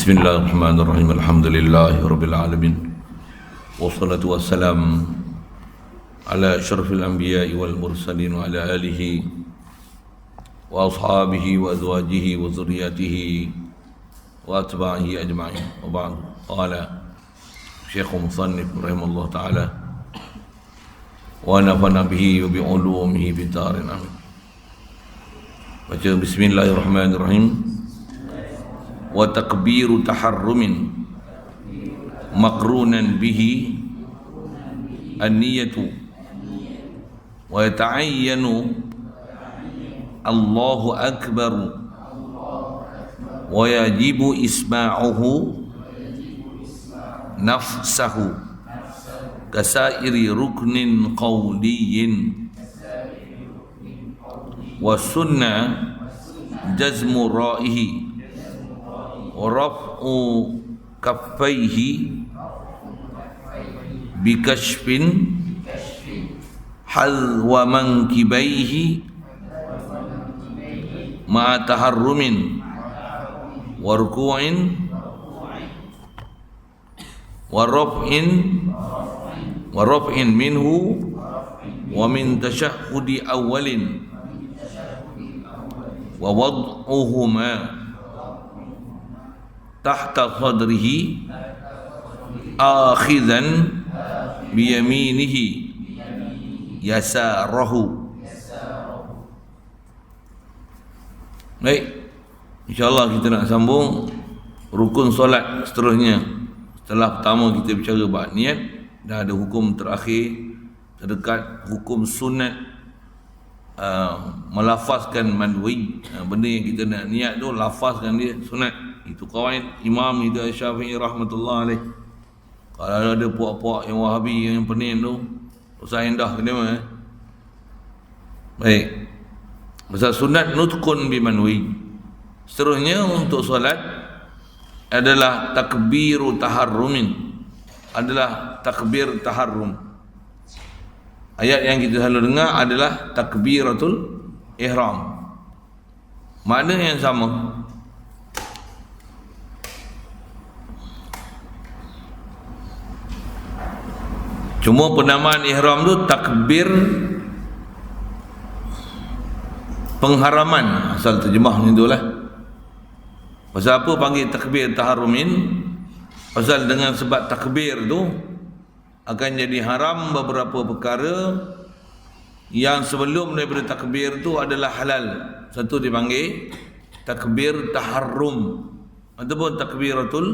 بسم الله الرحمن الرحيم الحمد لله رب العالمين والصلاة والسلام على أشرف الأنبياء والمرسلين وعلى آله وأصحابه وأزواجه وذرياته وأتباعه أجمعين وبعد. قال شيخ مصنف رحمه الله تعالى ونفعنا به وبعلومه في الدار آمين. Baca Bismillahirrahmanirrahim. Wa takbiru taharrumin maqrunan bihi an-niyatu wa yata'ayyanu Allahu akbar wa yajibu isma'uhu nafsahu kasairi ruknin qawliyin wa sunnah jazmu ra'ihi wa raf'u kaffaihi bikashfin halwa mankibaihi ma'a taharrumin wa ruku'in wa raf'in minhu wa min tashahhudi awwalin wa wad'uhuma tahta sadrihi akhidhan biyaminihi yasarahu. Baik, insyaAllah kita nak sambung rukun solat seterusnya. Setelah pertama kita bicara bab niat, dah ada hukum terakhir terdekat, hukum sunat melafazkan manwi. Benda yang kita nak niat tu, lafazkan dia sunat. Itu kawan Imam itu Syafi'i rahmatullah alaih. Kalau ada puak-puak yang Wahabi yang pening tu, usah indah kena mah. Baik. Pasal sunat nutqun bimanwi. Seterusnya untuk solat adalah takbiru taharrumin. Adalah takbir taharrum. Ayat yang kita selalu dengar adalah takbiratul ihram. Makna yang sama. Cuma penamaan ihram tu takbir pengharaman, asal terjemah ni tu lah. Pasal apa panggil takbir taharrumin? Pasal dengan sebab takbir tu akan jadi haram beberapa perkara yang sebelum daripada takbir tu adalah halal. Satu dipanggil takbir taharrum ataupun takbiratul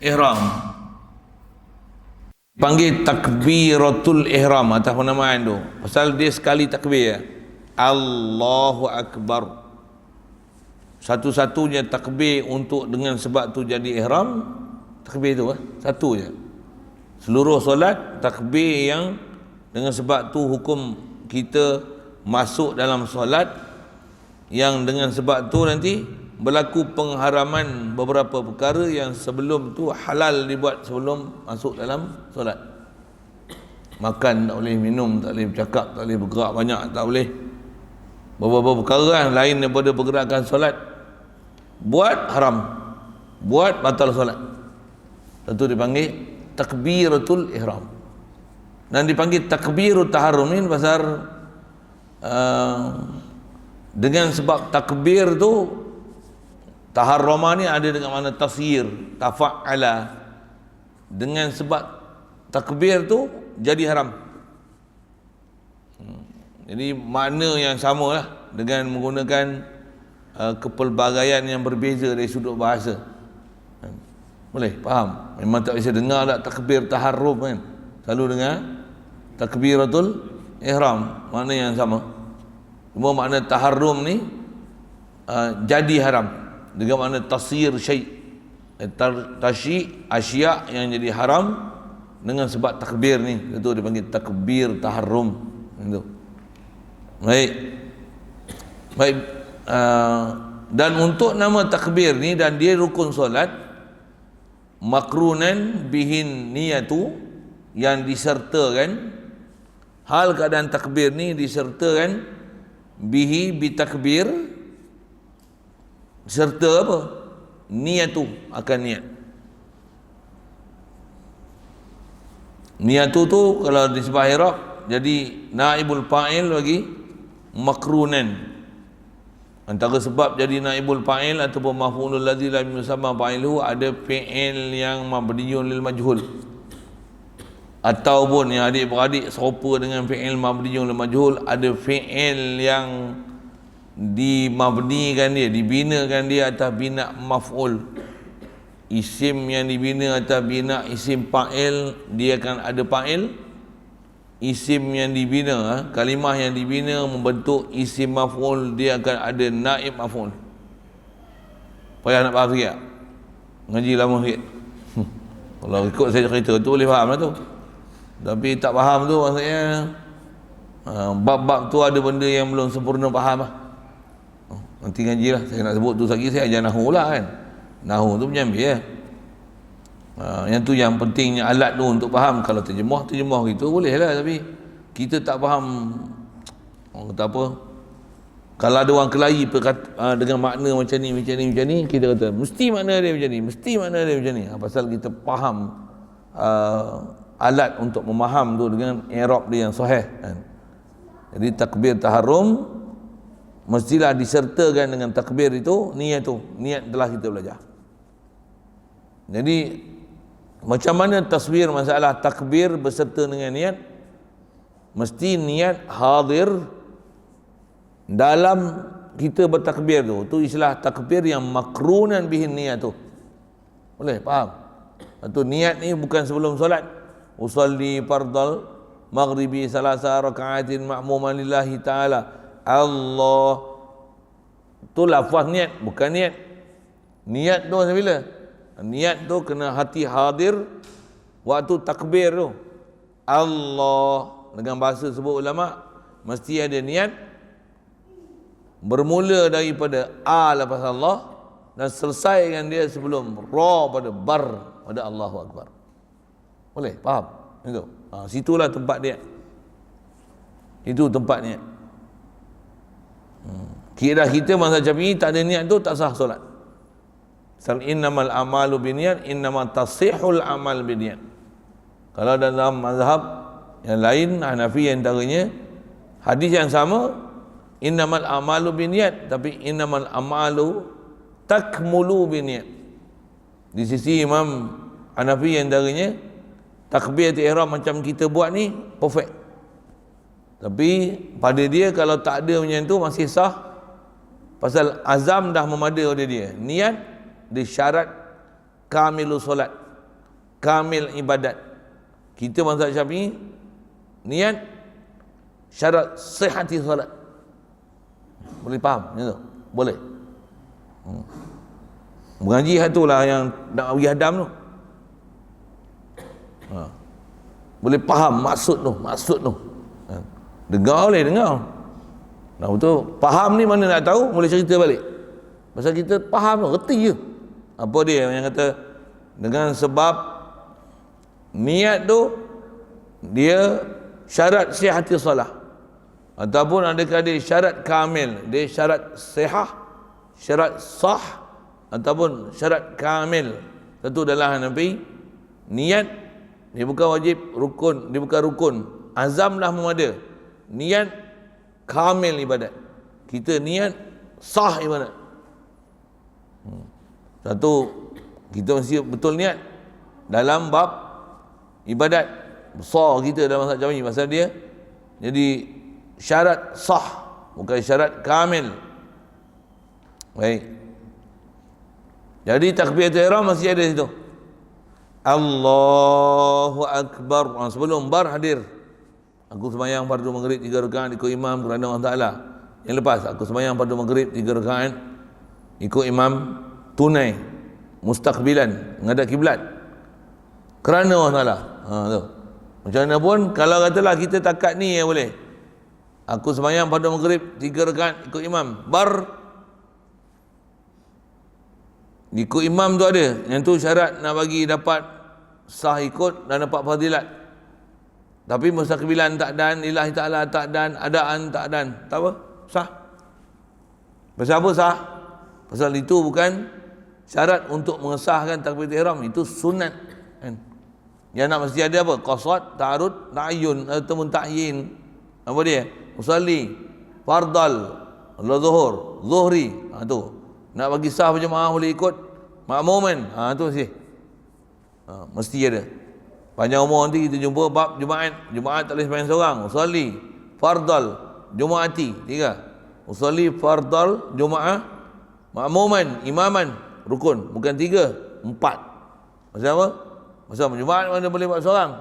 ihram. Panggil takbiratul ihram atas penamaan tu. Pasal dia sekali takbir, Allahu Akbar. Satu-satunya takbir untuk dengan sebab tu jadi ihram, takbir tu satu je. Seluruh solat takbir yang dengan sebab tu hukum kita masuk dalam solat, yang dengan sebab tu nanti berlaku pengharaman beberapa perkara yang sebelum tu halal dibuat sebelum masuk dalam solat. Makan tak boleh, minum tak boleh, bercakap tak boleh, bergerak banyak tak boleh. Beberapa perkara lain daripada pergerakan solat buat haram, buat batal solat. Tentu dipanggil takbiratul ihram. Dan dipanggil takbirut taharrumin pasal dengan sebab takbir tu, taharrama ni ada dengan makna tasyir, tafa'ala. Dengan sebab takbir tu jadi haram. Jadi makna yang sama lah dengan menggunakan kepelbagaian yang berbeza dari sudut bahasa. Boleh faham? Memang tak bisa dengar tak takbir taharrum kan? Selalu dengar takbiratul ihram, makna yang sama. Cuma makna taharrum ni jadi haram dengan makna tasyir syai', tasyi' asya' yang jadi haram dengan sebab takbir ni. Itu dipanggil takbir taharrum. Itu. Baik. Baik. Dan untuk nama takbir ni, dan dia rukun solat, makrunan bihin niyatu, yang disertakan, hal keadaan takbir ni disertakan bihi bitakbir, serta apa? niyatu, akan niat. Niyatu tu kalau disebut i'rab jadi naibul fa'il bagi makrunan. Antara sebab jadi naibul fa'il ataupun maf'ulul ladzi lam yusamma fa'iluhu, ada fi'il yang mabniun lil majhul, ataupun yang adik-beradik serupa dengan fi'il mabniun lil majhul, ada fi'il yang dimabnikan dia, dibinakan dia atas bina maf'ul. Isim yang dibina atas bina isim fa'il, dia akan ada fa'il. Isim yang dibina, kalimah yang dibina membentuk isim maf'ul, dia akan ada naib maf'ul. Payah nak faham sikit? Ngaji lama sikit. Kalau ikut saya cerita tu boleh faham lah tu. Tapi tak faham tu maksudnya bab-bab tu ada benda yang belum sempurna faham lah. Nanti ngaji lah, saya nak sebut tu lagi, saya ajar nahu lah kan. Nahu tu menyambil ya. Yang tu yang pentingnya alat tu untuk faham. Kalau terjemah gitu boleh lah, tapi kita tak faham orang kata apa. Kalau ada orang kelahi dengan makna macam ni, kita kata mesti makna dia macam ni, mesti makna dia macam ni. Pasal kita faham alat untuk memaham tu dengan i'rab dia yang sahih kan. Jadi takbir taharrum mestilah disertakan dengan takbir itu niat telah kita belajar. Jadi macam mana taswir masalah takbir berserta dengan niat? Mesti niat hadir dalam kita bertakbir tu. Tu istilah takbir yang makrunan bihin niat tu. Boleh faham? Itu niat ni bukan sebelum solat. Usalli fardal maghribi salasa raka'atin ma'muman lillahi ta'ala. Allah. Tu lafaz niat, bukan niat. Niat tu masa bila? Niat tu kena hati hadir waktu takbir tu. Allah, dengan bahasa sebut ulama, mesti ada niat bermula daripada A lepas Allah dan selesaikan dia sebelum Ra pada Bar pada Allahu Akbar. Boleh? Faham? Itu. Situlah tempat niat. Itu tempat niat. Kira kita masa Syafi'i tak ada niat tu tak sah solat. Innamal amalu biniyat, innamal tasihul amal biniyat. Kalau dalam mazhab yang lain, Hanafi antaranya, hadis yang sama, innamal amalu biniyat, tapi innamal amalu takmulu biniyat. Di sisi Imam Hanafi antaranya, takbiratul ihram macam kita buat ni perfect. Tapi pada dia kalau tak ada macam tu masih sah, pasal azam dah memada pada dia. Niat dia syarat kamilu solat, kamil ibadat. Kita mazhab Syafi'i niat syarat sihati solat. Boleh faham macam tu? Boleh. Mengaji itulah yang nak bagi hadam tu. Boleh faham maksud tu. Dengar boleh dengar. Nah betul, faham ni mana nak tahu, boleh cerita balik. Pasal kita faham tu, reti je. Apa dia yang kata dengan sebab niat tu dia syarat sihati solah, ataupun adakah dia syarat kamil, dia syarat sihah, syarat sah, ataupun syarat kamil. Tentu dalam Hanafi niat dia bukan wajib rukun, dia bukan rukun, azam dah memada. Niat kamil ibadat, kita niat sah ibadat. Satu, kita mesti betul niat dalam bab ibadat besar kita dalam mazhab Syafi'i, pasal dia jadi syarat sah, bukan syarat kamil. Baik. Jadi takbiratul ihram masih ada situ. Allahu Akbar. Sebelum bar hadir. Aku sembahyang fardu maghrib 3 rakaat ikut imam kerana Allah Taala. Yang lepas aku sembahyang fardu maghrib 3 rakaat ikut imam tunai mustaqbilan menghadap kiblat kerana Allah Taala. Tu. Macam mana pun kalau katalah kita takat ni ya boleh. Aku sembahyang pada maghrib 3 rakaat ikut imam. Bar ikut imam tu ada. Yang tu syarat nak bagi dapat sah ikut dan dapat fadilat. Tapi mustaqbilan tak dan, lillahi ta'ala tak dan, adaan tak dan. Tak apa? Sah. Pasal apa sah? Pasal itu bukan syarat untuk mengesahkan takbiratul ihram itu sunat kan. Yang nak mesti ada apa? Qasad, ta'arud, ta'yun ataupun ta'yin. Apa dia? Usalli, fardal, zuhur, zuhri. Tu. Nak bagi sah berjemaah boleh ikut makmuman. Tu mesti. Mesti ada. Panjang umur nanti kita jumpa bab Jumaat. Jumaat tak boleh sembahyang seorang. Usalli, fardal, jumaati. 3. Usalli, fardal, jumaah, makmuman, imaman, rukun. Bukan 3, 4. Maksud apa? Maksud Jumaat mana boleh buat seorang.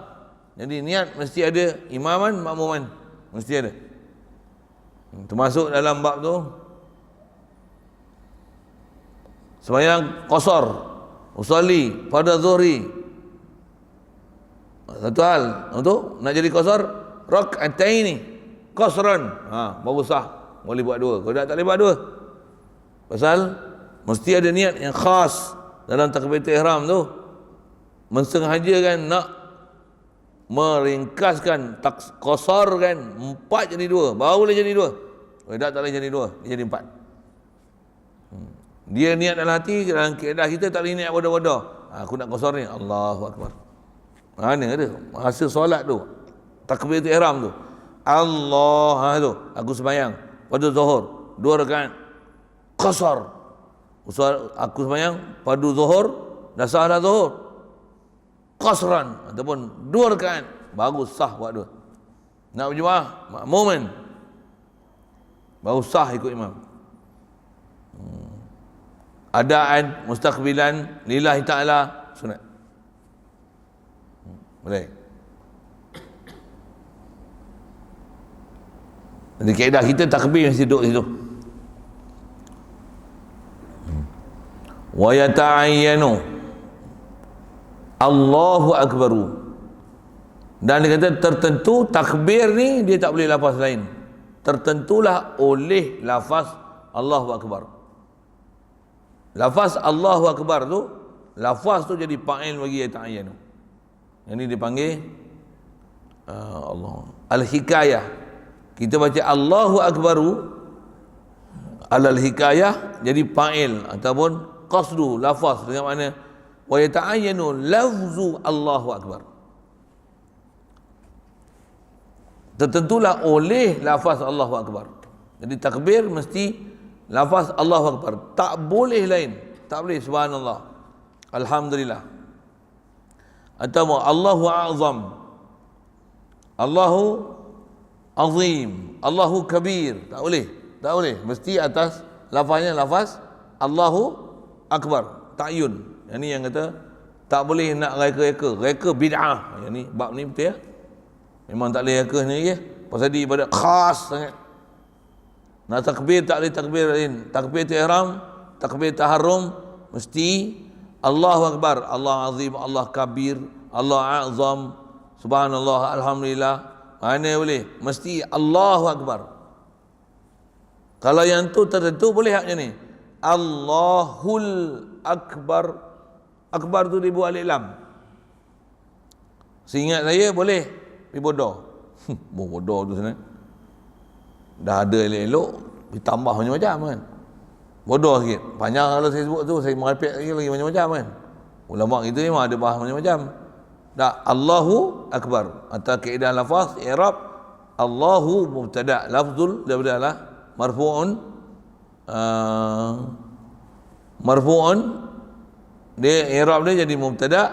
Jadi niat mesti ada imaman, makmuman. Mesti ada. Termasuk dalam bab tu sembahyang qasar, usalli pada zuhri. Satu hal untuk nak jadi qasar, rak'ataini qasran. Baru sah. Boleh buat 2. Kalau tak boleh buat 2. Pasal mesti ada niat yang khas dalam takbiratul ihram tu. Mensengajakan nak meringkaskan qasar kan 4 jadi 2, baru boleh jadi 2. Kalau tak boleh jadi 2, dia jadi 4. Dia niat dalam hati, dalam keadaan kita tak boleh niat bodoh-bodoh. Aku nak qasar ni, Allahu Akbar. Mana ada masa solat tu, takbiratul ihram tu, Allah tu, aku sembahyang pada zuhur 2 rakaat qasar. Aku sembahyang pada zuhur, dah sah dah zuhur, qasran ataupun 2 rakaat baru sah buat 2. Nak berjemaah makmuman baru sah ikut imam. Adaan mustaqbilan lillahi ta'ala sunat. Boleh. Jadi kaedah kita takbir mesti duduk situ. Wa yata'ayyanu Allahu Akbaru. Dan dia kata tertentu takbir ni dia tak boleh lafaz lain. Tertentulah oleh lafaz Allahu Akbar. Lafaz Allahu Akbar tu, lafaz tu jadi fa'il bagi yata'ayyanu. Yang ni dipanggil Allah al-hikayah. Kita baca Allahu Akbaru alal hikayah jadi fa'il ataupun qasdu lafaz dengan makna wa yata'ayyanu lafzu Allahu Akbar. Tertentulah oleh lafaz Allahu Akbar. Jadi takbir mesti lafaz Allahu Akbar, tak boleh lain. Tak boleh subhanallah, alhamdulillah, atau Allahu A'zam, Allahu Azim, Allahu Kabir. Tak boleh. Tak boleh. Mesti atas lafaznya lafaz Allahu Akbar, ta'yun. Yang ni yang kata tak boleh nak reka-reka. Reka bid'ah. Yang ni bab ni betul ya. Memang tak boleh reka ni ya. Pasal dia ibadat khas sangat. Nak takbir tak boleh takbir lain. Takbir ihram, takbir taharrum mesti Allahu Akbar, Allah Azim, Allah Kabir, Allah A'zam, subhanallah, alhamdulillah. Mana boleh? Mesti Allahu Akbar. Kalau yang tu tertentu boleh haknya ni. Allahul Akbar. Akbar tu dibuat alif lam. Seingat saya boleh. Tapi bodoh. Bodoh tu sebenarnya. Dah ada elok-elok, ditambah macam-macam kan. Bodoh sikit. Panjang kalau saya sebut tu, saya merepek lagi macam-macam kan. Ulama kita memang ada bahas macam-macam. Tak, Allahu Akbar. Atau kaedah lafaz, i'rab, Allahu mubtada'. Lafzul daripada lah marfu'un. Dia i'rab dia jadi mubtada'.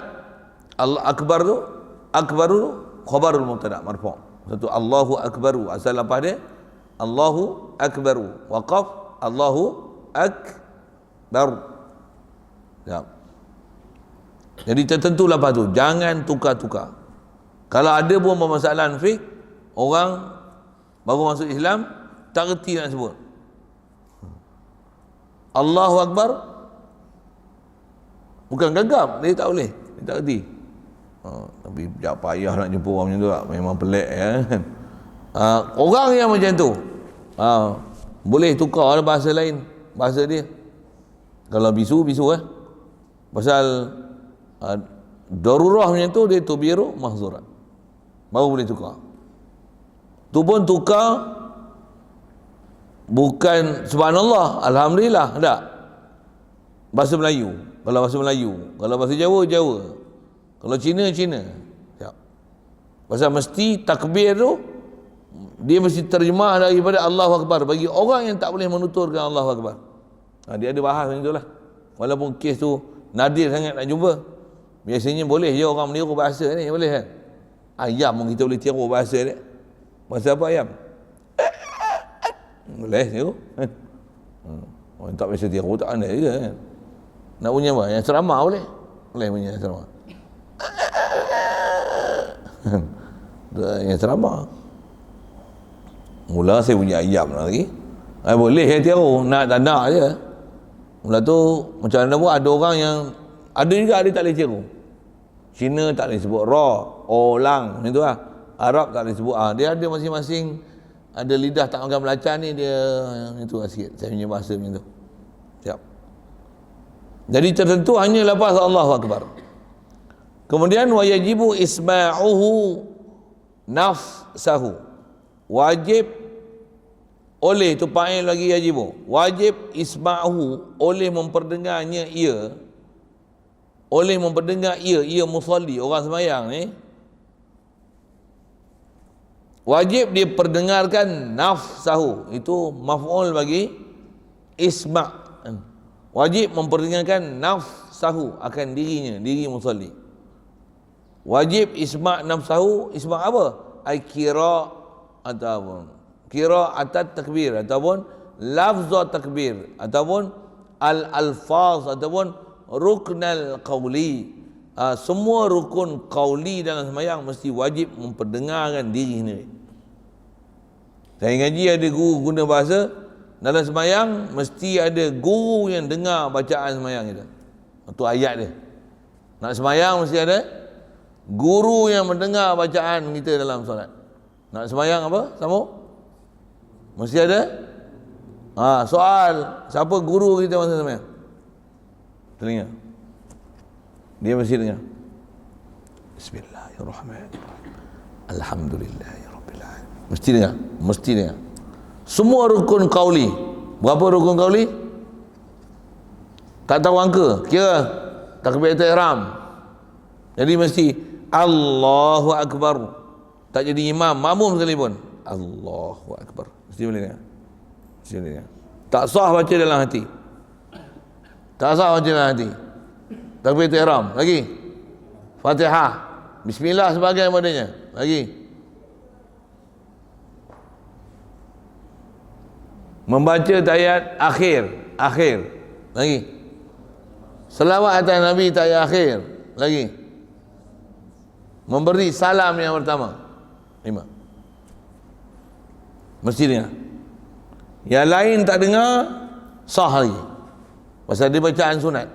Allah Akbar tu, akbaru khabarul mubtada' marfu'. Satu Allahu Akbaru. Asal lafaz dia Allahu Akbaru. Waqaf Allahu Akbar. Ya. Jadi tertentu lafaz tu, jangan tukar-tukar. Kalau ada pun permasalahan fiqh, orang baru masuk Islam tak reti nak sebut Allahu Akbar, bukan gagap, dia tak boleh, dia tak reti. Tapi tak payah nak jumpa orang macam tu lah. Memang pelik ya. Orang yang macam tu boleh tukar bahasa lain, bahasa dia. Kalau bisu pasal darurah macam tu, dia tubiru mahzurat, baru boleh tukar. Tu pun tukar bukan subhanallah, alhamdulillah, tak. bahasa Melayu. Kalau bahasa Melayu, kalau bahasa Jawa, Jawa. Kalau Cina, Cina. Siap. Pasal mesti takbir tu dia mesti terjemah daripada Allahu Akbar bagi orang yang tak boleh menuturkan Allahu Akbar. Dia ada bahas macam itulah. Walaupun kes tu nadir sangat nak jumpa. Biasanya boleh je orang meniru bahasa ni, boleh kan? Ayam pun kita boleh tiru bahasa dia. Bahasa apa ayam? Boleh tiru. Orang tak biasa tiru tak ada juga kan. Nak bunyi apa? Yang ceramah boleh? Boleh bunyi yang ceramah. Yang ceramah. Mula saya bunyi ayam lagi. Boleh saya tiru, nak tak nak je. Mula tu macam mana pun ada orang yang ada juga ada tak boleh tiru. Cina tak boleh sebut ra, olang macam tu lah. Arab tak boleh sebut dia ada masing-masing ada lidah tak makan belacan ni dia itu lah sikit saya punya bahasa macam tu. Siap. Jadi tertentu hanya lafaz Allahu Akbar. Kemudian wajibu isma'uhu nafsahu. Wajib oleh tu fa'il lagi yajibu. Wajib isma'uhu oleh memperdengarnya ia. Oleh memperdengar ia musalli, orang sembahyang ni. Wajib dia perdengarkan nafsahu. Itu maf'ul bagi isma'. Wajib memperdengarkan nafsahu akan dirinya, diri musalli. Wajib isma' nafsahu, isma' apa? Ai kira ataupun qira'atat takbir ataupun lafzat takbir ataupun al-alfaz ataupun ruknal qawli. Semua rukun qawli dalam sembahyang mesti wajib memperdengarkan diri sendiri. Saya ngaji ada guru guna bahasa dalam sembahyang mesti ada guru yang dengar bacaan sembahyang kita. Itu ayat dia. Nak sembahyang mesti ada guru yang mendengar bacaan kita dalam solat. Nak sembahyang apa? Sambung? Mesti ada soal. Siapa guru kita masa sembahyang? Telinga. Dia mesti dengar. Bismillahirrahmanirrahim. Alhamdulillahirabbil alamin. Mesti dengar, mesti dengar. Semua rukun qauli. Berapa rukun qauli? Tak tahu angka. Kira takbiratul ihram. Jadi mesti Allahu Akbar. Tak jadi imam, makmum sekalipun. Allahu Akbar. Mesti boleh dengar. Mesti boleh dengar. Tak sah baca dalam hati. Tak sah baca dalam hati. Takbiratul ihram. Lagi. Fatihah. Bismillah sebagai padanya. Lagi. Membaca ayat akhir. Lagi. Selawat atas Nabi ayat akhir. Lagi. Memberi salam yang pertama. 5. Mesti dengar. Yang lain tak dengar, sah lagi. Pasal dia bacaan sunat.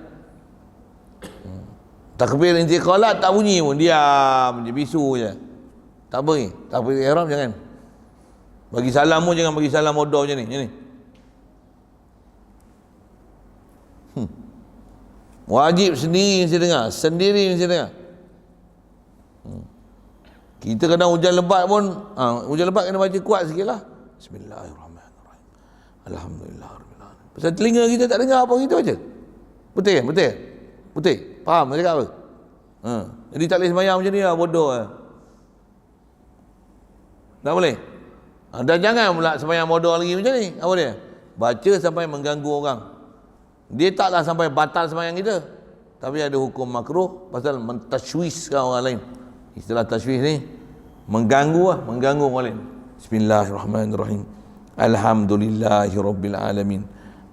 Takbir intiqalat tak bunyi pun, diam je, bisu je. Tak apa ni. Takbir ihram jangan. Bagi salam pun jangan bagi salam bodoh macam ni. Wajib sendiri mesti dengar, sendiri mesti dengar. Kita kadang hujan lebat pun, hujan lebat kena baca kuat sikit lah. Bismillahirrahmanirrahim. Alhamdulillahirabbil alamin. Pasal telinga kita tak dengar apa kita baca. Betul kan? Betul. Faham saya cakap apa? Jadi tak boleh sembahyang macam ni lah, bodoh lah. Tak boleh. Dan jangan pula sembahyang bodoh lagi macam ni. Apa dia? Baca sampai mengganggu orang. Dia taklah sampai batal sembahyang kita, tapi ada hukum makruh pasal mentashwiskan orang lain. Istilah tashwis ni mengganggu orang lain. Bismillahirrahmanirrahim. Alhamdulillahirabbil alamin.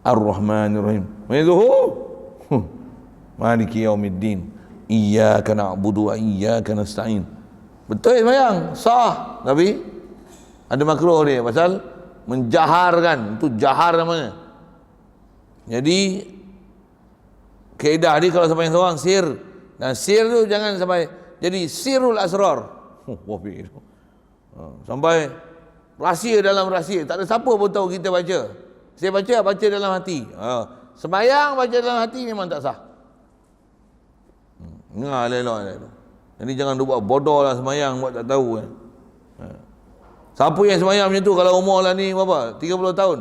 Ar-Rahmanir-Rahim. Maliki yaumiddin. Iyyaka na'budu wa iyyaka nasta'in. Betul sembahyang, sah, tapi ada makruh dia pasal menjaharkan. Itu jahar namanya. Jadi kaedah dia kalau sampai seorang sir, dan sir tu jangan sampai jadi sirrul asrar. Sampai rahsia dalam rahsia, tak ada siapa pun tahu kita baca. Saya baca dalam hati. Sembahyang baca dalam hati memang tak sah. Elok. Jadi jangan buat bodoh lah sembahyang buat tak tahu kan. Siapa yang sembahyang macam tu kalau umur lah ni berapa? 30 tahun.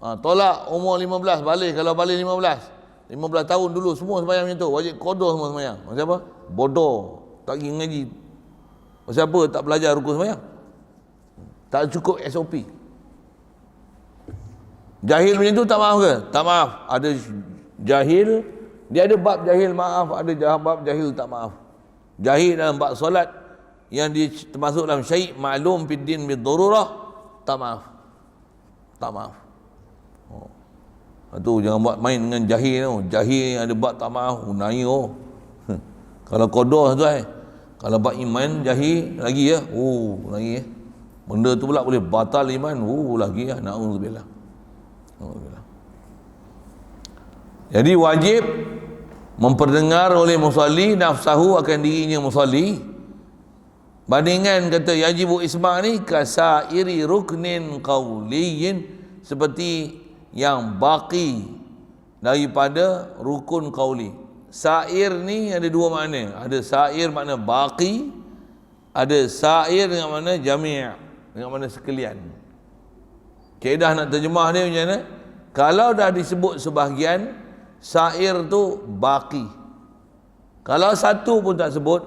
Tolak umur 15, balik kalau balik 15. 15 tahun dulu semua sembahyang macam tu. Wajib qada semua sembahyang. Macam apa? Bodoh. Tak pergi ngaji. Pasal apa? Tak belajar rukun sembahyang. Tak cukup SOP. Jahil macam tu tak maaf ke? Tak maaf. Ada jahil, dia ada bab jahil maaf, ada bab jahil tak maaf. Jahil dalam bab solat yang termasuk dalam syai' ma'lum fid din bid darurah, tak maaf. Tak maaf. Tu jangan buat main dengan jahil tu. Jahil ada bab tak maaf, naya oh. Kalau qada tu kalau bab iman jahil lagi ya. Lagi ya. Benda tu pula boleh batal iman. Lagi ya. Na'udzubillah. Jadi wajib memperdengar oleh musalli nafsahu akan dirinya musalli. Bandingan kata yajibu isma' ni kasairi ruknin qawliyin, seperti yang baki daripada rukun qauli. Sair ni ada dua makna. Ada sair makna baki, ada sair dengan makna jami', dengan makna sekalian. Kaedah nak terjemah dia macam mana? Kalau dah disebut sebahagian, sair tu baki. Kalau satu pun tak sebut,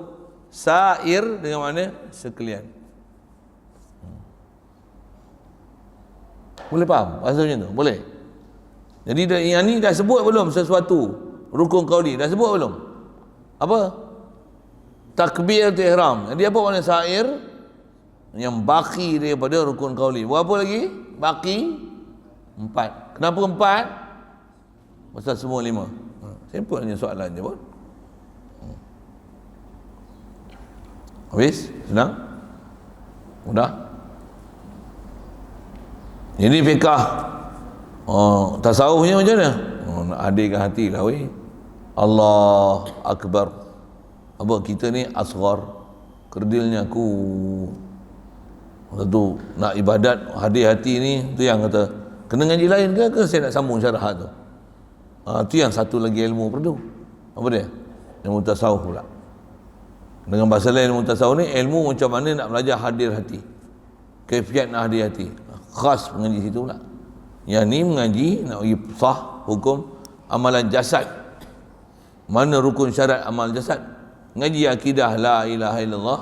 sair dengan mana? Sekalian. Boleh faham bahasa macam tu? Boleh. Jadi yang ni dah sebut belum sesuatu rukun qauli? Dah sebut belum? Apa? Takbiratul ihram. Jadi apa makna sair? Yang baki daripada rukun qauli. Berapa lagi? Baki 4. Kenapa 4? Pasal semua 5. Simple hanya soalan je pun. Habis? Senang? Mudah? Jadi fiqah tasawufnya macam mana? Nak hadirkan hati lah weh. Allah Akbar. Apa kita ni asghar, kerdilnya aku. Tu nak ibadat hadir hati ni, tu yang kata kena ngaji lain ke saya nak sambung syarahat tu. Tu yang satu lagi ilmu perlu. Apa dia? Ilmu tasawuf pula. Dengan bahasa lain ilmu tasawuf ni ilmu macam mana nak belajar hadir hati. Kaifiat nak hadir hati. Khas mengaji situ pula. Yang ni mengaji nak bagi sah hukum amalan jasad. Mana rukun syarat amal jasad? Ngaji akidah la ilaha illallah,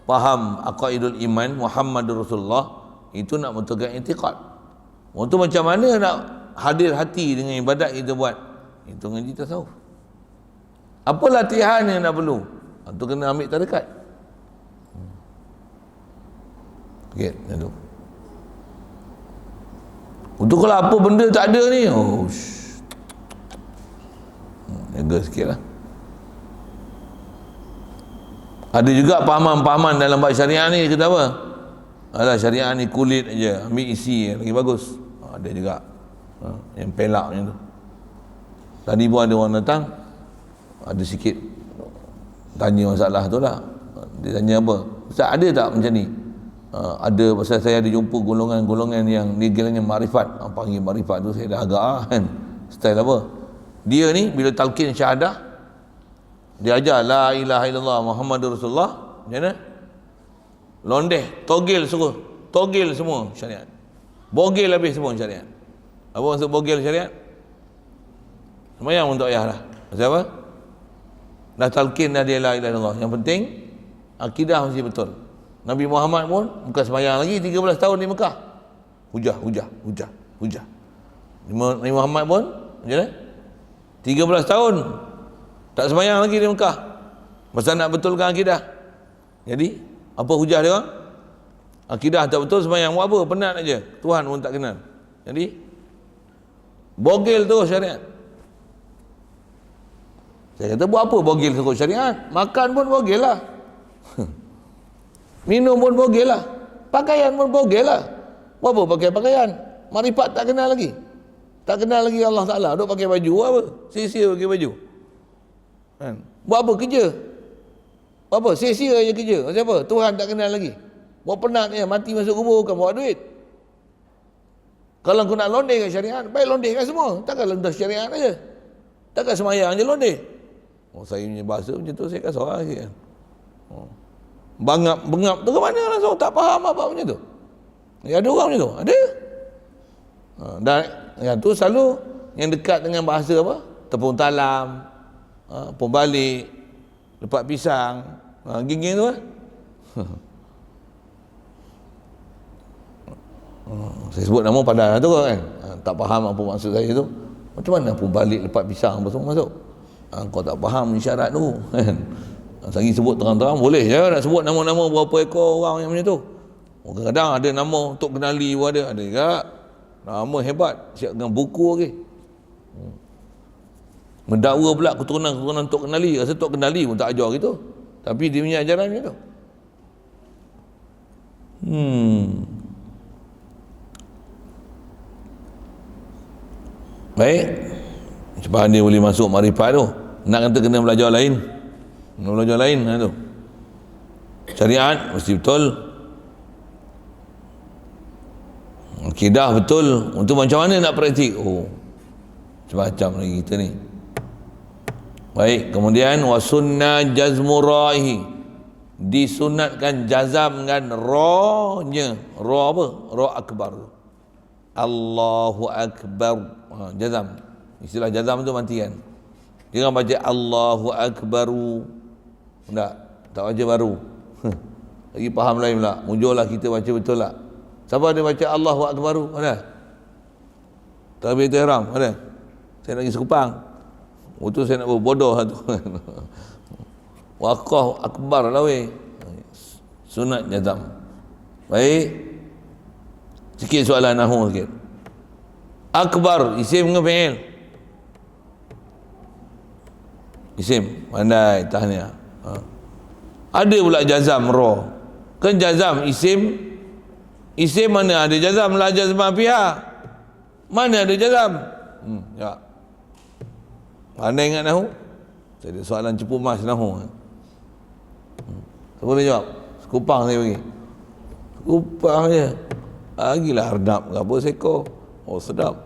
faham aqaidul iman Muhammadur Rasulullah, itu nak betulkan i'tiqad. Untuk macam mana nak hadir hati dengan ibadat kita buat, itu ngaji tasawuf. Apa latihan yang nak perlu? Itu kena ambil tarekat. Okey, itu. Untuk kalau apa benda tak ada ni, jaga sikit lah. Ada juga pahaman-pahaman dalam bab syariah ni, kita apa? Alah syariah ni kulit aja, ambil isi lagi bagus. Ada juga yang pelak macam tu. Tadi pun ada orang datang, ada sikit tanya masalah tu lah. Dia tanya apa? Ustaz, ada tak macam ni? Ada, pasal saya ada jumpa golongan-golongan yang digelanya marifat. Panggil marifat tu saya dah agak kan. Style apa? Dia ni bila talqin syahadah, dia ajar la ilaha illallah Muhammadur Rasulullah, macam mana? Londeh, togel suruh, togel semua syariat. Bogel habis semua syariat. Apa maksud bogel syariat? Semayang pun tak payah lah. Pasal apa? Dah talqin dah dia la ilaha illallah. Yang penting akidah mesti betul. Nabi Muhammad pun bukan semayang lagi 13 tahun di Mekah. Hujah. Nabi Muhammad pun macam mana? 13 tahun tak semayang lagi di Mekah. Pasal nak betulkan akidah. Jadi apa hujah dia orang? Akidah tak betul, semayang buat apa? Penat aja. Tuhan pun tak kenal. Jadi bogel tu syariat. Saya kata buat apa bogel terus syariat? Makan pun bogel lah. Minum pun bogel lah. Pakaian pun bogel lah. Buat apa pakai pakaian? Marifat tak kenal lagi. Tak kenal lagi Allah Ta'ala. Duk pakai baju apa? Sia-sia pakai baju. Kan? Buat apa kerja? Buat apa? Sia-sia je kerja. Macam apa? Tuhan tak kenal lagi. Buat penat je. Mati masuk kubur bukan bawa duit. Kalau kau nak londeh kat syariat, baik londeh kat semua. Takkan lendah syariat aja. Takkan semayang je londeh. Saya punya bahasa macam tu, saya kasar lah sikit. Bengap tu ke mana langsung? Tak faham apa macam tu. Ya, ada orang macam tu? Ada. Dan yang tu selalu yang dekat dengan bahasa apa? tepung talam, pom balik, lepak pisang, geng-geng tu lah. Saya sebut nama padahal tu kan, tak faham apa maksud saya tu. Macam mana pun balik lepas pisang apa semua masuk? Kau tak faham isyarat tu kan. Sagi sebut terang-terang boleh je nak sebut nama-nama berapa ekor orang yang macam tu. Kadang-kadang ada nama untuk kenali pun ada juga. Nama hebat, siap dengan buku lagi. Mendakwa pula keturunan-keturunan Tok Kenali. Rasa Tok Kenali pun tak ajar gitu. Tapi dia punya ajaran macam tu. Baik. Sebab dia boleh masuk makrifat tu. Nak kata kena belajar lain. Kena belajar lain tu. Syariat mesti betul. Akidah betul. Untuk macam mana nak praktik? Macam-macam lagi kita ni. Baik, kemudian wasunnah jazmu ra'ihi. Disunatkan jazam dengan ra-nya. Ra apa? Ra akbar. Allahu akbar. Jazam. Istilah jazam tu mati kan. Jangan baca Allahu akbaru. Tak baca baru. Lagi faham lain pula. Mujurlah kita baca betul lah. Siapa ada baca Allahu akbaru? Ada? Takbiratul ihram? Ada? Saya nak pergi Sekupang. Itu saya nak berbodoh tu. Waqah akbar lah weh. Sunat jazam. Baik. Sikit soalan nahu sikit. Akbar isim ke fi'il? Isim. Pandai, tahniah. Ada pula jazam ra. Kan jazam isim. Isim mana ada jazam? La jazma fiha. Mana ada jazam? Ya. Pandai ingat nahu? Saya ada soalan cepu mas nahu. Siapa boleh jawab? Sekupang saya bagi. Sekupang je. Lagilah hardap ke apa seko. Sedap.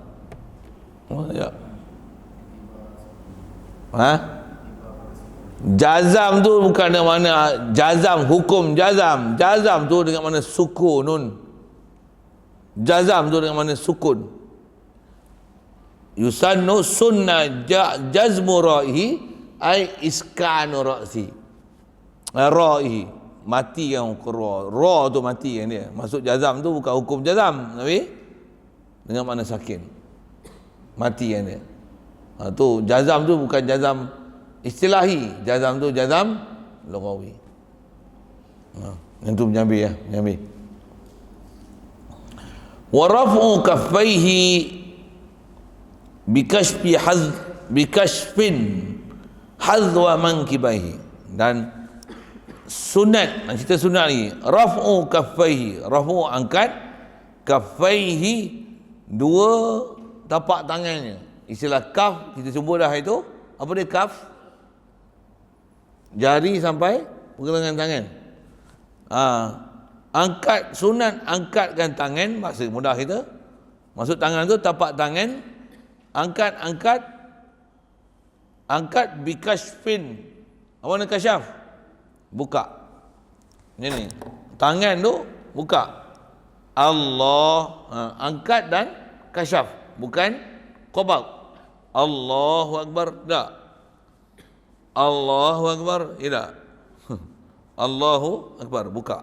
Ya. Jazam tu bukan dengan mana jazam, hukum jazam. Jazam tu dengan mana sukunun. Jazam tu dengan mana sukun. Yusannu sunnah jazmu ra'ihi ay iskanu ra'si. Ra'ihi mati yang ra tu mati yang dia. Maksud jazam tu bukan hukum jazam, tapi dengan makna sakin. Mati yang dia. Tu jazam tu bukan jazam istilahi. Jazam tu jazam lughawi. Yang tu menyambi ya, menyambi. Wa raf'u kaffaihi bikashfin hadwa mankibaihi. Dan sunat, kita sunat lagi, raf'u kaffaihi. Raf'u angkat, kaffaihi dua tapak tangannya. Istilah kaf kita sebut dah itu. Apa dia kaf? Jari sampai pergelangan tangan. Angkat, sunat angkatkan tangan, maksud mudah kita. Maksud tangan tu tapak tangan, angkat bikashfin. Apa nak kasyaf? Buka. Ini tangan tu buka. Allah angkat dan kasyaf, bukan qabad. Allahu akbar tak. Allahu akbar tidak. Allahu akbar buka.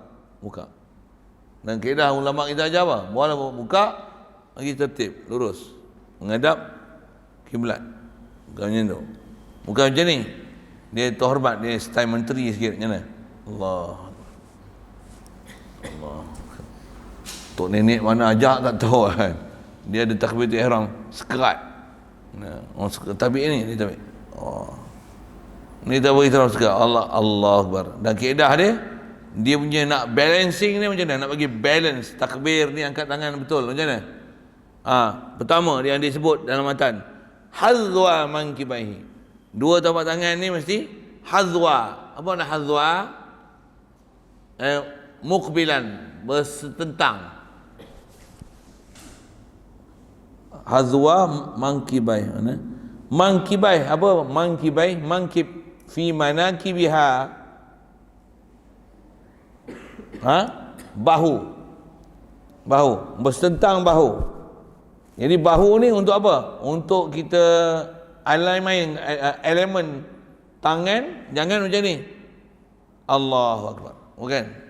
Dan kaedah ulama kita ajar apa? Walaupun buka lagi tertib, lurus, menghadap kiblat. Bukan macam tu. Bukan macam ni. Dia terhormat, dia style menteri sikit macam mana? Allah. Tok nenek mana ajak tak tahu kan. Dia ada takbiratul ihram sekerat. Tapi ini dia tabi. Ni tak bagi terus sekerat. Allah Akbar. Dan kaedah dia punya nak balancing ni macam mana? Nak bagi balance takbir ni, angkat tangan betul macam mana? Pertama dia disebut dalam matan hazwa mankibaihi. Dua tapak tangan ni mesti hazwa. Apa nak hazwa? Muqbilan, bersetentang. Hazwa mangkibai. Mangkibai apa? Mangkibai, mangkib fi manakibiha. Bahu. Bersetentang bahu. Jadi bahu ni untuk apa? Untuk kita elemen tangan jangan macam ni. Allahu Akbar.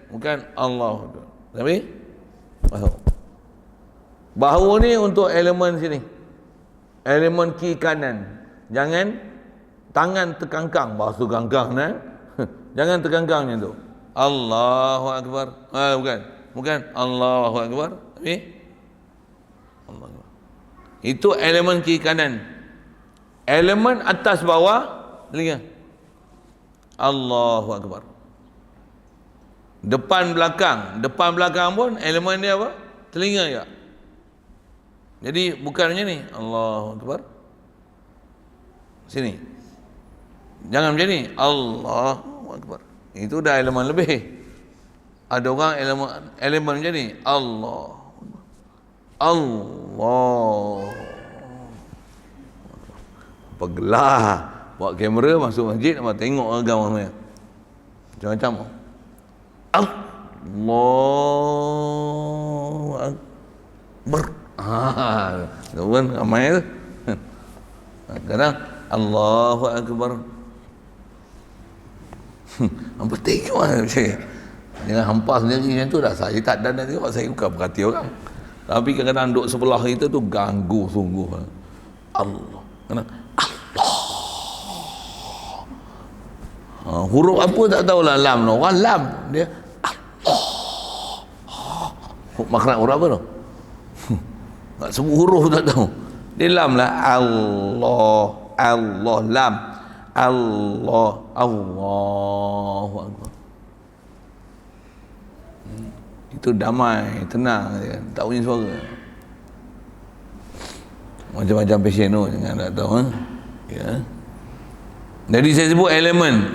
Bukan Allahu Akbar. Tapi bahu ni untuk elemen sini. Elemen kiri kanan. Jangan tangan terkangkang. Bahasa kangkang kan. Jangan terkangkang macam tu. Allahu Akbar. Bukan Allahu Akbar. Tapi Allah Akbar. Itu elemen kiri kanan. Elemen atas bawah telinga. Allahu Akbar. Depan belakang pun elemen dia apa? Telinga juga. Jadi bukan macam ni. Allahu Akbar. Sini. Jangan macam ni. Allahu Akbar. Itu dah elemen lebih. Ada orang elemen macam ni. Allah. Pegelah. Bawa kamera masuk masjid nak tengok agama semuanya. Macam-macam. Allahu Akbar. Tu kan ramai tu. Kadang Allahu Akbar. Hampa tengok macam jangan hampa sendiri macam tu dah. Saya tak dan tengok, saya bukan berhati orang. Tapi kadang-kadang duduk sebelah kita tu ganggu sungguh. Allah. Kadang huruf apa tak tahulah lam tu. Orang lam dia makhraj huruf apa tu? Tak sebut huruf tak tahu. Dia lam lah. Allah lam. Allahu Akbar. Itu damai, tenang, tak bunyi suara. Macam-macam pasien tu, jangan tak tahu. Ya. Jadi saya sebut elemen.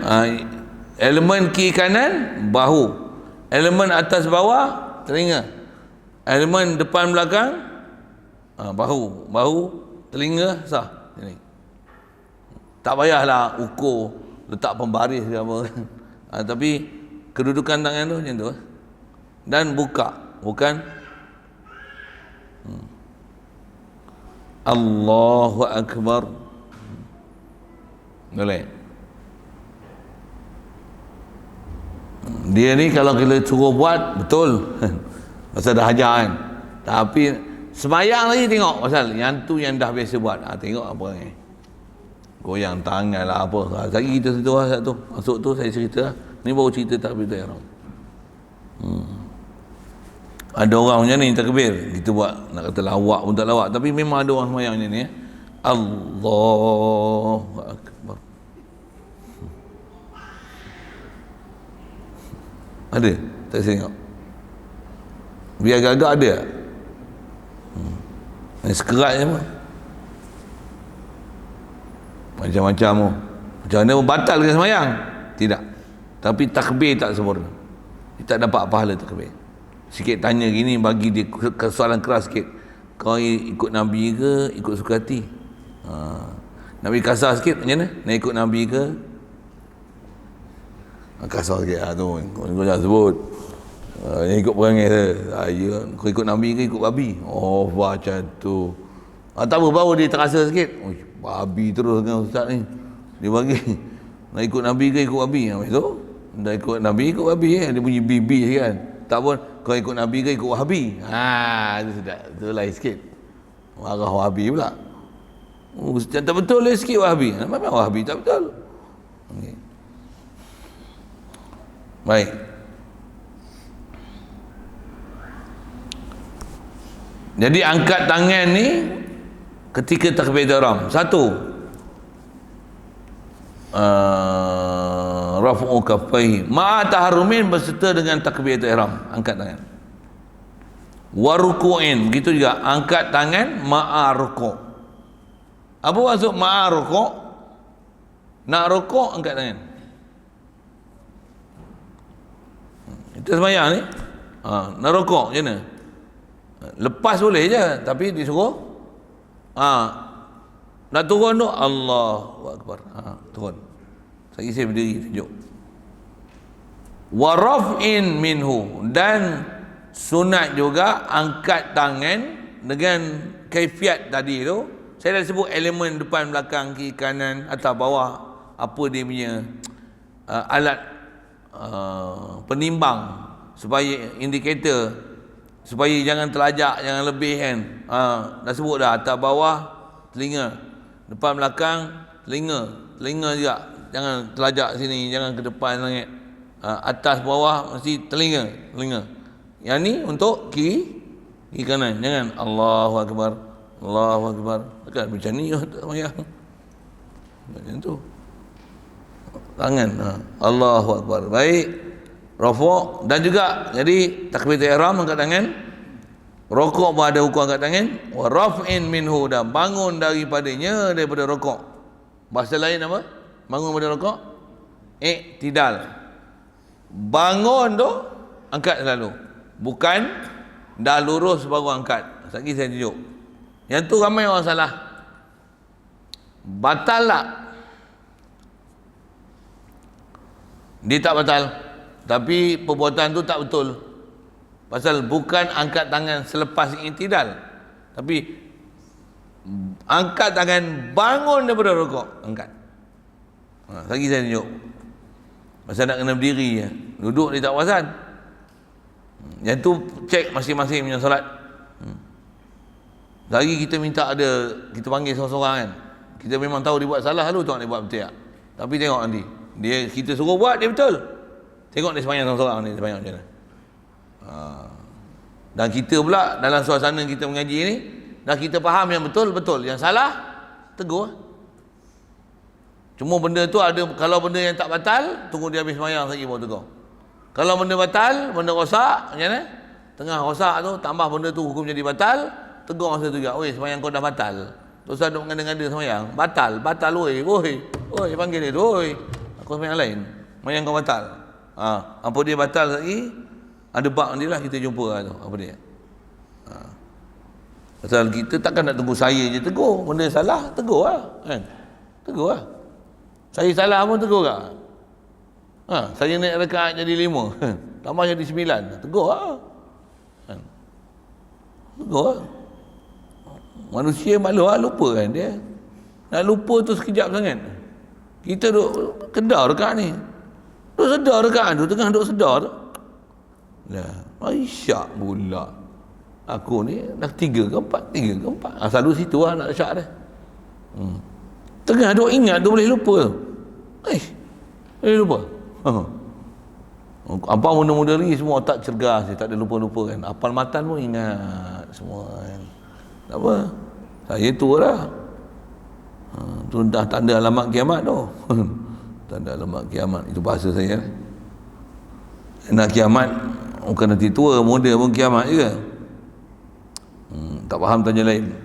Elemen kiri kanan, bahu. Elemen atas bawah, telinga. Elemen depan belakang, bahu, telinga, sah. Ini. Tak payahlah ukur, letak pembaris ke apa. Tapi kedudukan tangan tu macam tu. Dan buka, bukan Allahu Akbar. Boleh. Dia ni kalau kita suruh buat betul. Pasal dah ajar kan. Tapi sembahyang lagi tengok pasal yang tu yang dah biasa buat. Tengok apa ni. Goyang tangan lah apa. Lagi kita situ lah satu. Masuk tu saya cerita lah. Ni baru cerita takbir ihram. Ada orang macam ni takbir. Kita buat nak kata lawak pun tak lawak. Tapi memang ada orang sembahyang macam ni. Allahu Akbar. Ada? Tak saya tengok. Biar agak-agak ada. Sekerat je pun. Macam-macam pun. Macam mana pun batal ke sembahyang? Tidak. Tapi takbir tak sempurna. Dia tak dapat pahala takbir. Sikit tanya gini, bagi dia soalan keras sikit. Kau ikut Nabi ke ikut suka hati? Nabi kasar sikit macam mana? Nak ikut Nabi ke? Kasar sikit tu kau jangan sebut. Yang ikut perangai saya. Kau ikut Nabi ke ikut babi? Oh macam tu. Tak apa, baru dia terasa sikit. Babi terus dengan ustaz ni. Dia bagi nak ikut Nabi ke ikut babi? Habis tu dah ikut Nabi ikut babi. Dia bunyi bibi kan. Tak pun kau ikut Nabi ke ikut Wahabi? Itu sedap. Itu lain sikit. Marah Wahabi pula. Tak betul lah sikit Wahabi. Memang Wahabi tak betul. Okay. Baik. Jadi angkat tangan ni ketika takbir ihram. Satu, raf'u kaffaihi ma'a taharrumin, berserta dengan takbir ihram, angkat tangan. Wa ruku'in, begitu juga angkat tangan ma'a ruku'. Apa maksud ma'a ruku'? Nak rukuk angkat tangan. Kita sembahyang ni nak rukuk macam mana? Lepas boleh je, tapi disuruh nak turun tu Allahu Akbar. Turun. Saya berdiri tunjuk. Wa raf'in minhu, dan sunat juga angkat tangan dengan kaifiat tadi tu, Saya dah sebut elemen depan, belakang, kiri, kanan, atas, bawah. Apa dia punya alat penimbang supaya indikator, supaya jangan terlajak, jangan lebih kan. Dah sebut dah, atas bawah telinga, depan belakang telinga juga, jangan terlajak sini, jangan ke depan sangat. Atas bawah mesti telinga. Yang ni untuk kiri kanan, jangan Allahu akbar, Allahu akbar. Dekat macam ni semayang. Macam tu. Tangan Allahu akbar. Baik. Rafuk dan juga jadi takbiratul ihram angkat tangan. Rokok pun ada hukum angkat tangan. Wa raf'in minhu, dan bangun daripada rokok. Bahasa lain apa? Bangun daripada rokok? Iktidal. Bangun tu angkat selalu. Bukan dah lurus baru angkat. Sekali saya tunjuk. Yang tu ramai orang salah. Batal tak? Dia tak batal. Tapi perbuatan tu tak betul. Pasal bukan angkat tangan selepas iktidal, tapi angkat tangan bangun daripada rukuk, angkat. Lagi saya tunjuk. Pasal nak kena berdiri je. Duduk dia tak perasan. Yang tu cek masing-masing punya solat. Lagi kita minta kita panggil seorang-seorang kan. Kita memang tahu dia buat salah lalu tengok dia buat betul tak. Tapi tengok nanti. Kita suruh buat dia betul. Tengok dia sembahyang seorang-seorang ni, sembahyang macam mana. Dan kita pula dalam suasana kita mengaji ni, dah kita faham yang betul, yang salah tegur. Cuma benda tu ada, kalau benda yang tak batal, tunggu dia habis sembahyang lagi baru tegur. Kalau benda batal, benda rosak, macam mana? Tengah rosak tu, tambah benda tu hukum jadi batal, tegur masa tu juga. Oi, sembahyang kau dah batal. Terus ada mengada-ngada sembahyang. Batal, oi, panggil dia tu, oi. Aku sembahyang lain. Sembahyang kau batal. Apa dia batal lagi? Ada bab dia lah, kita jumpa lah tu. Apa dia? Pasal kita takkan nak tunggu saya je tegur. Benda salah, tegur lah. Kan? Tegur lah. Saya salah pun tegur lah. Saya naik rakaat jadi 5. Tambah jadi 9. Tegur lah. Kan? Tegur lah. Manusia malu lah, lupa kan dia. Nak lupa tu sekejap sangat. Kita duk kedar rakaat ni. Duk sedar rakaat tu, tengah duk sedar tu. Syak pula. Aku ni dah 3 ke 4. Selalu situ lah nak syak dah. Tengah duk ingat tu boleh lupa. Boleh lupa. Apa muda-muda ni semua otak cergas, tak ada lupa-lupa kan. Hafal matan pun ingat semua kan. Tak apa. Saya tu lah. Tu dah tanda alamat kiamat tu. Tanda alamat kiamat. Itu bahasa saya. Nak kiamat, bukan nanti tua, muda pun kiamat juga. Tak faham tanya lain.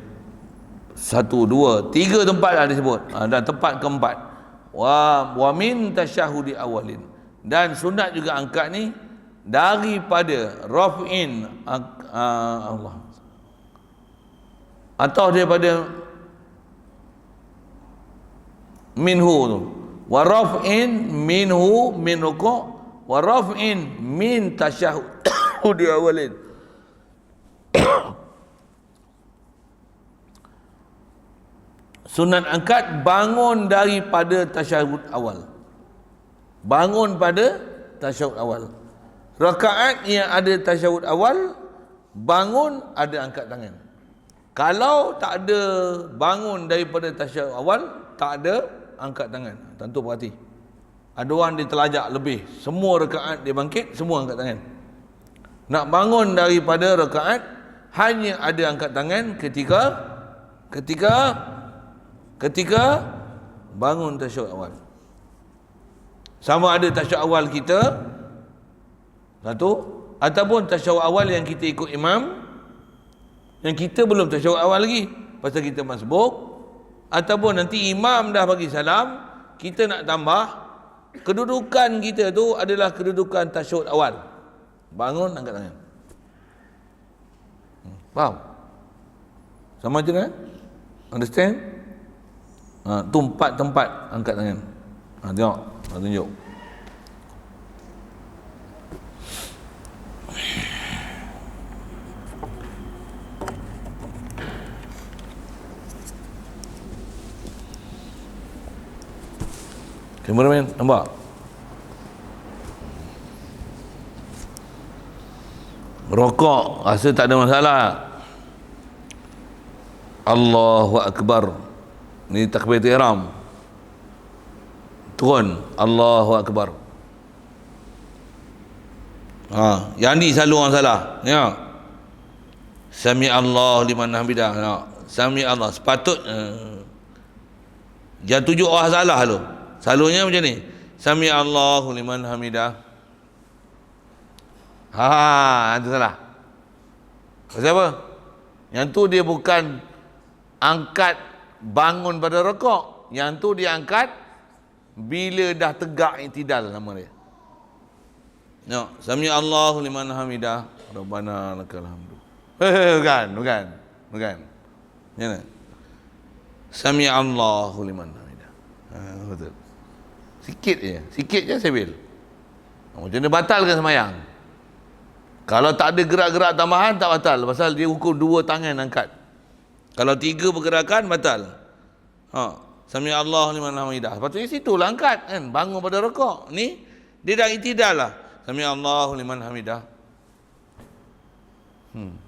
1, 2, 3 tempat dah disebut. Dan tempat keempat. Wa min tasyahudi awalin. Dan sunat juga angkat ni daripada raf'in Allah. Atau daripada minhu tu. Wa raf'in minhu min ruku', wa raf'in min tasyahudi awalin. Sunat angkat bangun daripada tasyahud awal. Bangun pada tasyahud awal. Rakaat yang ada tasyahud awal, bangun ada angkat tangan. Kalau tak ada bangun daripada tasyahud awal, tak ada angkat tangan. Tentu perhati. Ada orang dia terlajak lebih. Semua rakaat dia bangkit, semua angkat tangan. Nak bangun daripada rakaat, hanya ada angkat tangan ketika bangun tasyahud awal. Sama ada tasyahud awal kita satu, ataupun tasyahud awal yang kita ikut imam, yang kita belum tasyahud awal lagi pasal kita masbuk, ataupun nanti imam dah bagi salam, kita nak tambah. Kedudukan kita tu adalah kedudukan tasyahud awal. Bangun, angkat tangan. Faham? Sama je kan? Understand? Tu 4 tempat angkat tangan. Tengok, tunjuk. Kameraman, nampak? Rokok rasa tak ada masalah. Allahu Akbar. Ni takbiratul ihram. Turun, Allahu Akbar. Yang ni selalu orang salah. Ya. Sami Allah liman hamidah. Ya. Sami Allah. Yang 7 orang salah tu. Selalunya macam ni. Sami Allahu liman hamidah. Itu salah. Pasal apa? Yang tu dia bukan angkat bangun pada rokok. Yang tu dia angkat bila dah tegak i'tidal nama dia. No, sami Allahu liman hamidah. Rabbana lakal hamdu. Bukan. Macam mana? Sami Allahu liman hamidah. Betul. Sikit je sambil. Macam mana batalkan sembahyang? Kalau tak ada gerak-gerak tambahan tak batal, pasal dia hukum 2 tangan angkat. Kalau 3 pergerakan batal. Sami Allah liman hamidah. Patutnya situlah angkat kan, bangun pada rukuk. Ni dia dah i'tidal lah. Sami Allah liman hamidah.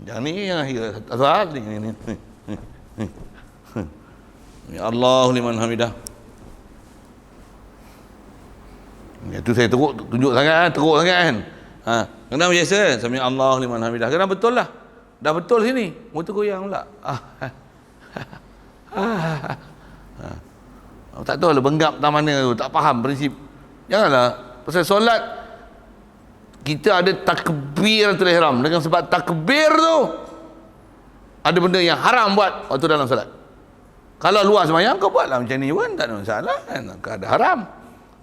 Yang ni yang akhir ni. Sami Allah liman hamidah. Itu saya tunjuk sangat kan. Kena biasa sami Allah liman hamidah. Kena betul lah. Dah betul sini. Motor goyang pula. Tak tahu lah benggap tak mana tu. Tak faham prinsip. Janganlah. Pasal solat kita ada takbiratul ihram. Dengan sebab takbir tu ada benda yang haram buat waktu dalam solat. Kalau luar sembahyang kau buatlah macam ni pun tak ada masalah kan. Kau ada haram.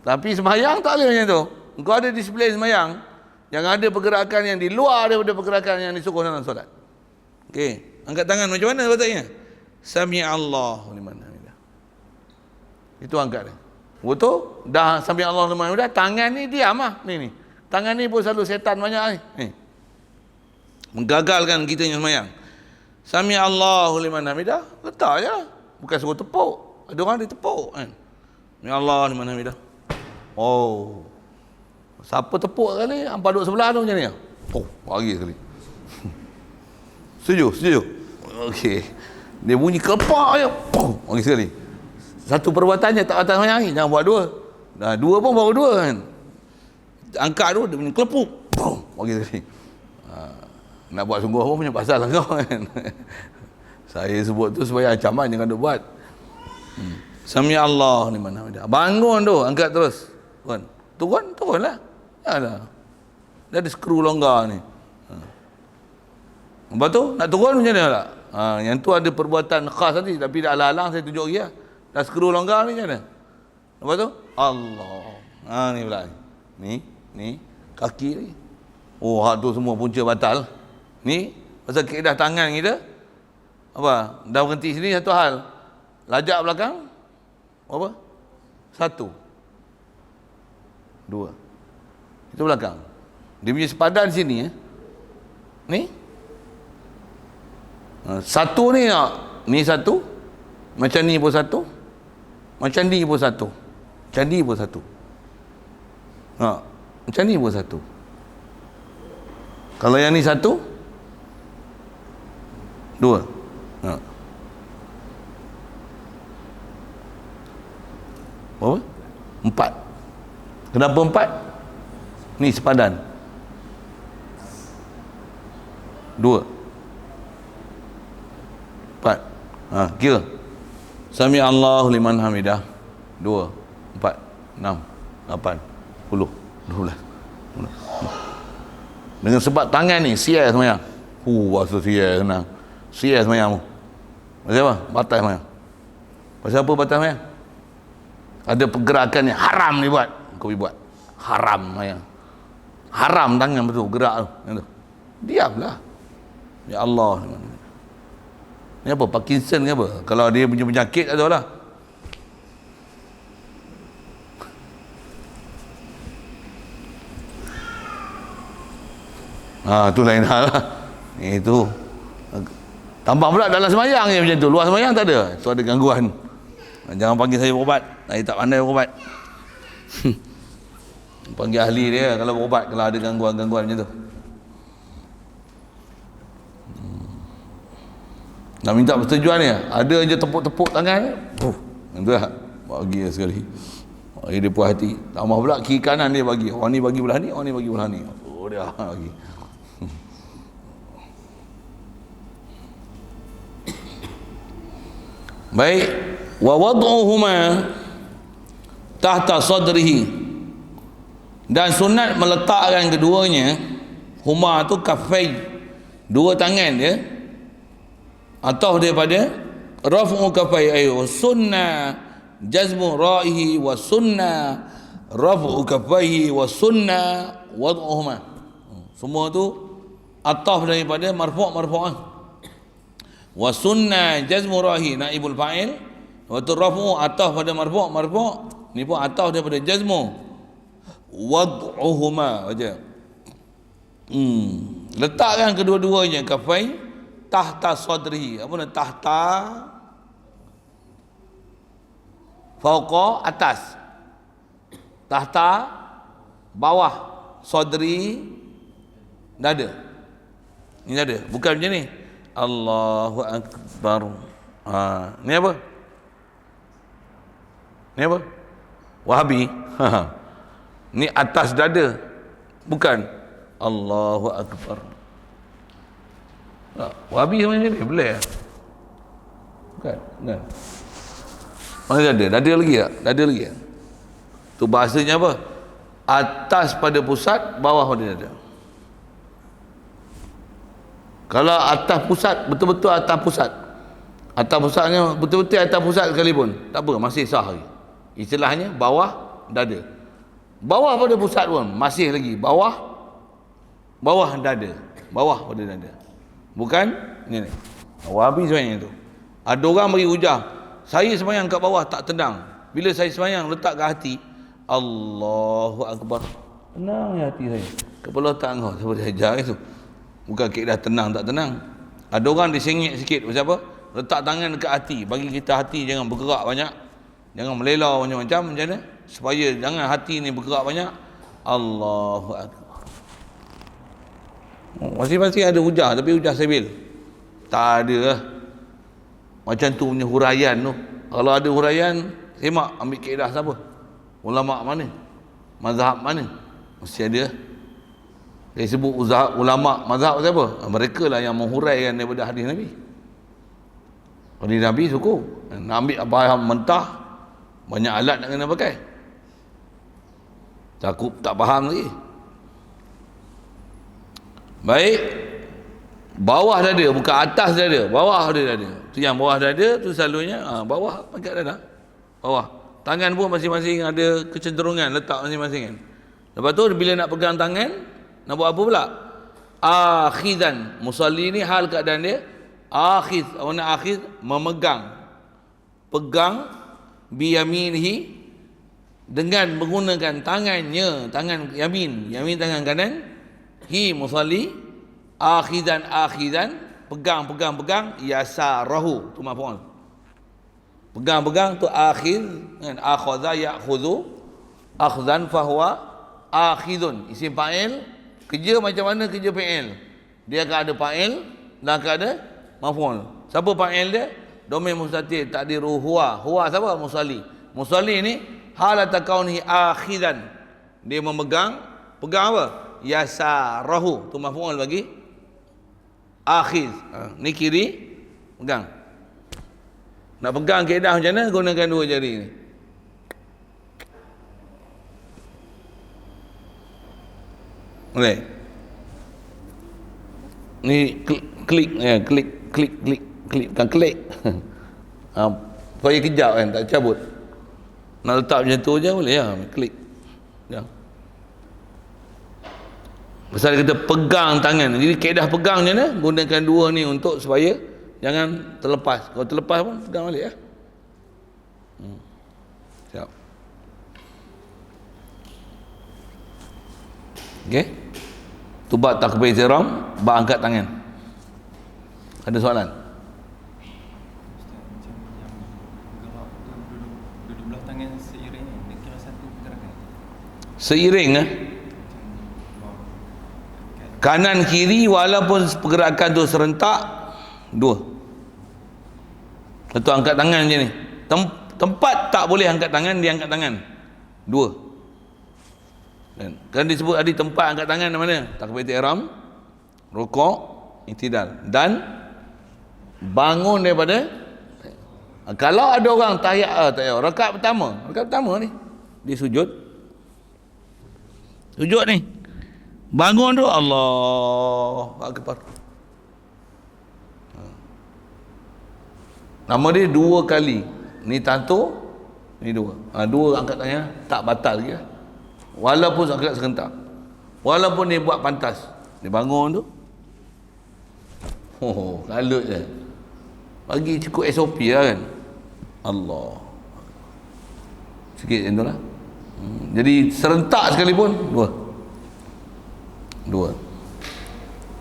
Tapi sembahyang tak boleh macam tu. Kau ada display sembahyang yang ada pergerakan yang di luar daripada pergerakan yang disuruh dalam solat. Okey, angkat tangan macam mana letaknya? Sami Allahu liman hamidah. Itu angkat dia. Betul? Dah sami Allahu liman hamidah, tangan ni diam ah. Ni. Tangan ni pun selalu setan banyak ni. Menggagalkan kita yang sembahyang. Sami Allahu liman hamidah, letak je. Bukan suruh tepuk. Ada orang dia tepuk kan. Sami Allahu liman hamidah. Oh. Siapa tepuk sekali, hampa duduk sebelah tu macam ni. Bagi sekali. Setuju. Okey. Dia bunyi kepak je. Bagi sekali. Satu perbuatannya tak atas sembahyang, jangan buat 2. Dah 2 pun baru 2 kan. Angkat tu dia bunyi kelepuk. Bagi sekali. Nak buat sungguh pun punya pasal lah kau kan. Saya sebut tu supaya ancaman jangan duk buat. Sami Allah liman hamidah. Bangun tu, angkat terus. Turunlah. Yalah. Dia ada skru longgar ni. Lepas tu nak turun macam mana tak? Yang tu ada perbuatan khas nanti, tapi dah halang saya tunjuk dia. Dah skru longgar ni macam mana? Lepas tu Allah. Ni pula ni kaki ni. Hak tu semua punca batal. Ni pasal kaedah tangan kita. Apa? Dah berhenti sini satu hal. Lajak belakang. Apa? 1 2. Itu belakang. Dia punya sepadan sini ni. 1 ni ni 1. Macam ni pun 1. Macam ni pun 1. Macam ni pun 1. Macam ni pun 1. Kalau yang ni 1 2. Berapa? 4. Kenapa 4? Ni sepadan. 2 4. Kira. Sami Allahu liman hamidah. 2 4 6 8 10 12. Dengan sebab tangan ni sial sembahyang. Bahasa sial senang. Sial sembahyang. Pasal apa? Batal sembahyang. Pasal apa batal sembahyang? Ada pergerakan yang haram ni buat. Kau buat. Haram sembahyang. Haram tangan betul gerak tu. Diamlah. Ya Allah. Ni apa? Parkinson ke apa? Kalau dia punya penyakit tak tahu lah. Tu lain hal lah. Itu tambah pula dalam sembahyang je macam tu. Luar sembahyang tak ada. Tu ada gangguan. Jangan panggil saya berubat. Saya tak pandai berubat. Panggil ahli dia kalau berubat, kalau ada gangguan-gangguan macam tu. Nak minta persetujuan dia, ada je tepuk-tepuk tangan, itu lah, bagi sekali. Dia puas hati. Tambah pula kiri kanan dia bagi. Orang ni bagi belah ni, orang ni bagi belah ni. Oh dia bagi. Baik, wa wad'uhuma tahta sadrihi, dan sunat meletakkan keduanya, huma tu kafai, dua tangan dia atas daripada raf'u kafai, ayo sunnah jazmu ra'ihi wa sunnah raf'u kafaihi wa sunnah wad'uhuma. Semua tu atas daripada marfu'. Wa sunnah jazmu rahi naibul fa'il, wa rafu atas pada marfu' ni pun atas daripada jazmu. Wad'uhuma aja. Letakkan kedua-duanya kafai tahta sadrihi. Apa nak tahta? Fauqa atas. Tahta bawah, sadri dada. Ini dada, bukan macam ni. Allahu Akbar. Ni apa? Ni apa? Wahabi. Ni atas dada, bukan Allahu Akbar. Wahabi sama ni boleh? Bukan. Mana dada? Dada lagi tak? Dada lagi tak? Tu bahasanya apa? Atas pada pusat, bawah pada dada. Kalau atas pusat, betul-betul atas pusat, atas pusatnya betul-betul atas pusat sekalipun, tak apa, masih sah lagi. Istilahnya bawah dada. Bawah pada pusat pun masih lagi bawah dada. Bawah pada dada. Bukan ni. Wahabi sebenarnya tu. Ada orang bagi hujah, saya sembahyang kat bawah tak tenang. Bila saya sembahyang letak kat hati, Allahu Akbar, tenang ya hati saya. Kepala tak ngah siapa dia ajar itu. Bukan keadaan tenang tak tenang. Ada orang disengit sikit pasal apa? Letak tangan dekat hati, bagi kita hati jangan bergerak banyak, jangan melelau macam-macam, macam mana? Supaya jangan hati ni bergerak banyak. Allahu Akbar. Masing-masing ada hujah, tapi hujah sabil. Tak ada lah. Macam tu punya huraian tu. Kalau ada huraian, semak ambil kaedah siapa? Ulama mana? Mazhab mana? Mesti ada. Dia sebut ulama mazhab siapa? Mereka lah yang menghuraikan daripada hadis Nabi. Hadis Nabi suku. Nak ambil faham mentah, banyak alat nak kena pakai. Takut tak faham lagi. Baik. Bawah dada, bukan atas dada. Bawah dada. Tu yang bawah dada tu selalunya bawah pangkat dada. Bawah. Tangan pun masing-masing ada kecenderungan letak masing-masing kan. Lepas tu bila nak pegang tangan, nak buat apa pula? Akhizan. Musalli ni hal keadaan dia akhiz. Mana akhiz? Memegang. Pegang biyaminihi, dengan menggunakan tangannya, tangan yamin. Yamin tangan kanan. Hi musalli akhizan pegang yasarahu, tu maf'ul. Pegang tu akhiz kan, akhadha ya'khudhu, akhzan fahuwa akhizun. Isim fa'il, kerja macam mana kerja fa'il? Dia akan ada fa'il dan akan ada maf'ul. Siapa fa'il dia? Domain mustatir, takdiru huwa. Huwa siapa? Musalli. Musalli ni halata kaunihi akhizan, dia memegang. Pegang apa? Yasarahu, tu maf'ul bagi akhiz. Ni kiri, pegang. Nak pegang kaedah macam mana? Gunakan dua jari ni. Boleh? Ni klik ya, klik, bukan klik. Supaya kejap kan, tak cabut. Nak letak macam tu je boleh ya, klik. Ya. Pasal kita pegang tangan. Jadi kaedah pegang macam mana? Gunakan dua ni untuk supaya jangan terlepas. Kalau terlepas pun pegang balik ya. Siap. Okey. Tubat takbir ihram, ba angkat tangan. Ada soalan? Duduk belah tangan seiring ni kira satu pergerakan. seiring kanan kiri, walaupun pergerakan tu serentak, dua. Satu angkat tangan je ni. Tempat tak boleh angkat tangan, dia angkat tangan. Dua. Kan disebut ada tempat angkat tangan mana? Takbiratul ihram, rukuk, i'tidal, dan bangun daripada. Kalau ada orang tahiyat, rakaat pertama ni dia sujud ni, bangun tu Allahu akbar, nama dia dua kali, ni satu, ni dua, dua angkat tangan, tak batal lagi lah. Walaupun agak serentak, walaupun dia buat pantas, dia bangun tu, kalut je, bagi cukup SOP lah kan. Allah, sikit macam tu lah. Jadi serentak sekalipun dua.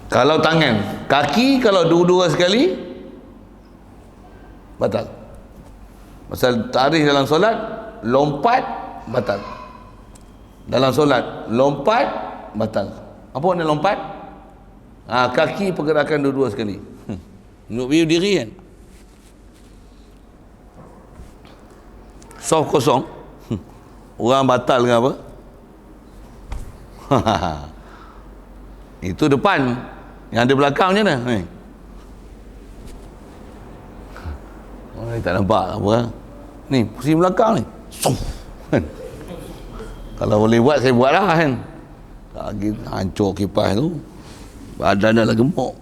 Kalau tangan, kaki kalau dua-dua sekali batal. Pasal tarikh dalam solat lompat batal. Dalam solat lompat batal. Apa makna lompat? Kaki pergerakan dua-dua sekali. Untuk view diri kan. Soft kosong. Orang batal ke apa? Itu depan. Yang ada belakang macam mana? Tak nampak apa. Ni pusing belakang ni. Kalau boleh buat, saya buat lah kan. Lagi hancur kipas tu, badan dah lah gemuk.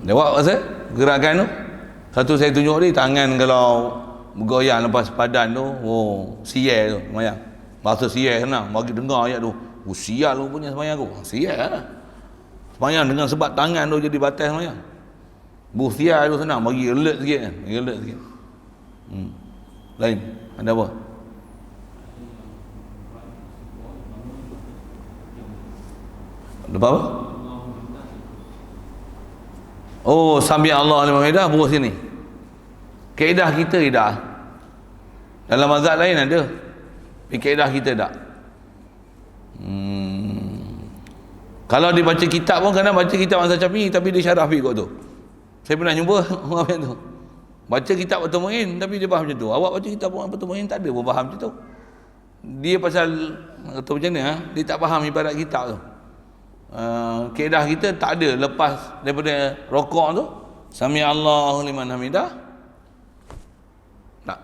Jawab pasal gerakan tu. Satu saya tunjuk ni, tangan kalau bergoyang lepas padan tu, sial tu semayang. Bahasa sial senang, bagi dengar ayat tu, sial lu punya semayang aku. Sial lah semayang dengan sebab tangan tu jadi batas semayang. Sial tu senang, bagi alert sikit kan, bagi alert sikit. Lain, ada apa? Lepas apa? Sami Allah liman hamidah, buat sini. Kaedah kita tidak. Dalam mazhab lain ada. Tapi kaedah kita tak. Kalau dia baca kitab pun, kadang baca kitab mazhab Syafi'i tapi dia syarah fiqh tu. Saya pernah jumpa orang macam tu. Baca kitab Fathul Mu'in tapi dia faham macam tu. Awak baca kitab Fathul Mu'in tak ada pun faham macam tu. Dia pasal kata macam mana, dia tak faham ibarat kitab tu. Kaedah kita tak ada lepas daripada rokok tu, Sami Allahu liman hamidah. Tak.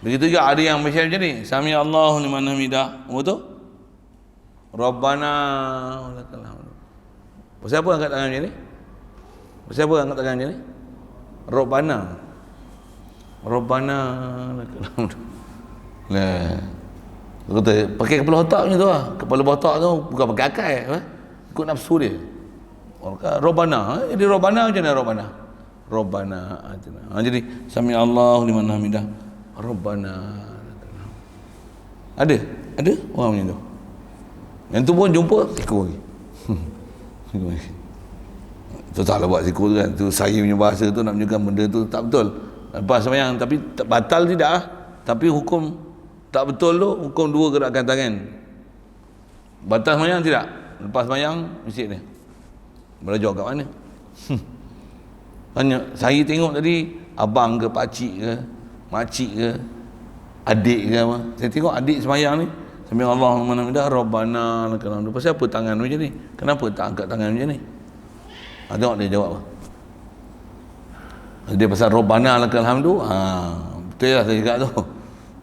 Begitu juga ada yang macam ni, Sami Allahu liman hamidah. Betul? Rabbana lakal hamd. Pasal apa angkat tangan macam ni? Pasal apa angkat tangan macam ni? Rabbana lakal hamd. Nah, kata pakai kepala otak macam tu lah. Kepala otak tu bukan pakai akal, ikut nafsu dia. Rabbana, jadi Rabbana macam mana Rabbana atina. Jadi Sami Allahu liman hamidah. Rabbana. Ada orang macam tu. Yang tu pun jumpa siku lagi. Tu taklah buat siku tu kan. Tu saya punya bahasa tu nak menunjukkan benda tu tak betul. Lepas sembahyang tapi batal tidak lah. Tapi hukum tak betul tu, hukum dua gerakan tangan. Batas sembahyang tidak. Lepas sembahyang mesti dia. Belajar kat mana? Hanya saya tengok tadi abang ke pakcik ke, makcik ke, adik ke apa. Saya tengok adik sembahyang ni, Sami Allahu liman hamidah, Rabbana lakal hamd. Pasal apa tangan macam ni? Kenapa tak angkat tangan macam ni? Tengok dia jawab apa. Dia pasal Rabbana lakal hamd. Betul lah saya cakap tu.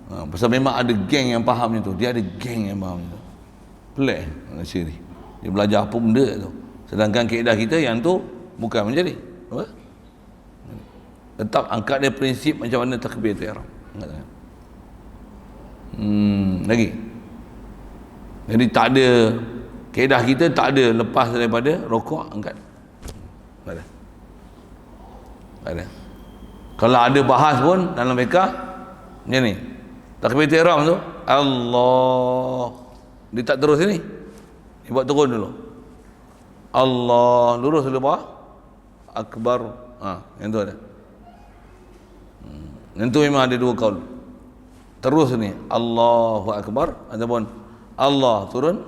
Pasal memang ada geng yang faham macam tu. Dia ada geng yang faham macam tu. Pelik Malaysia ni. Dia belajar apa benda tu. Sedangkan kaedah kita yang tu bukan macam ni. Apa? Tetap angkat dia prinsip macam mana takbiratul ihram. Angkat tangan. Lagi. Jadi tak ada, kaedah kita tak ada lepas daripada rokok angkat. Tak ada. Kalau ada bahas pun dalam fiqh macam ni. Takbiratul ihram tu Allah, dia tak terus ni. Dia buat turun dulu. Allah lurus dulu bawah. Akbar. Yang tu ada. Yang tu memang ada dua kaul. terus ni Allahu Akbar ataupun Allah turun.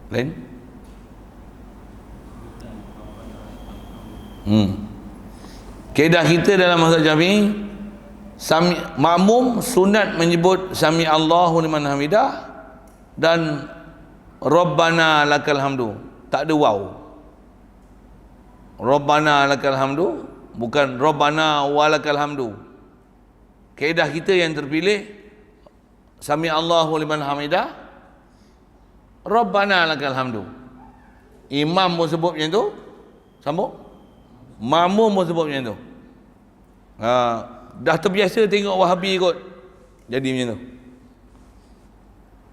Lain? Kaedah kita dalam mazhab Syafi'i, makmum sunat menyebut sami Allahu liman hamidah dan Rabbana lakal hamdu, tak ada waw. Rabbana lakal hamdu, bukan Rabbana walakal hamdu. Kaedah kita yang terpilih sami Allahu liman hamidah, Rabbana lakal hamdu. Imam pun sebut macam tu, sambung. Makmum pun sebut macam tu. Dah terbiasa tengok Wahabi kot, jadi macam tu.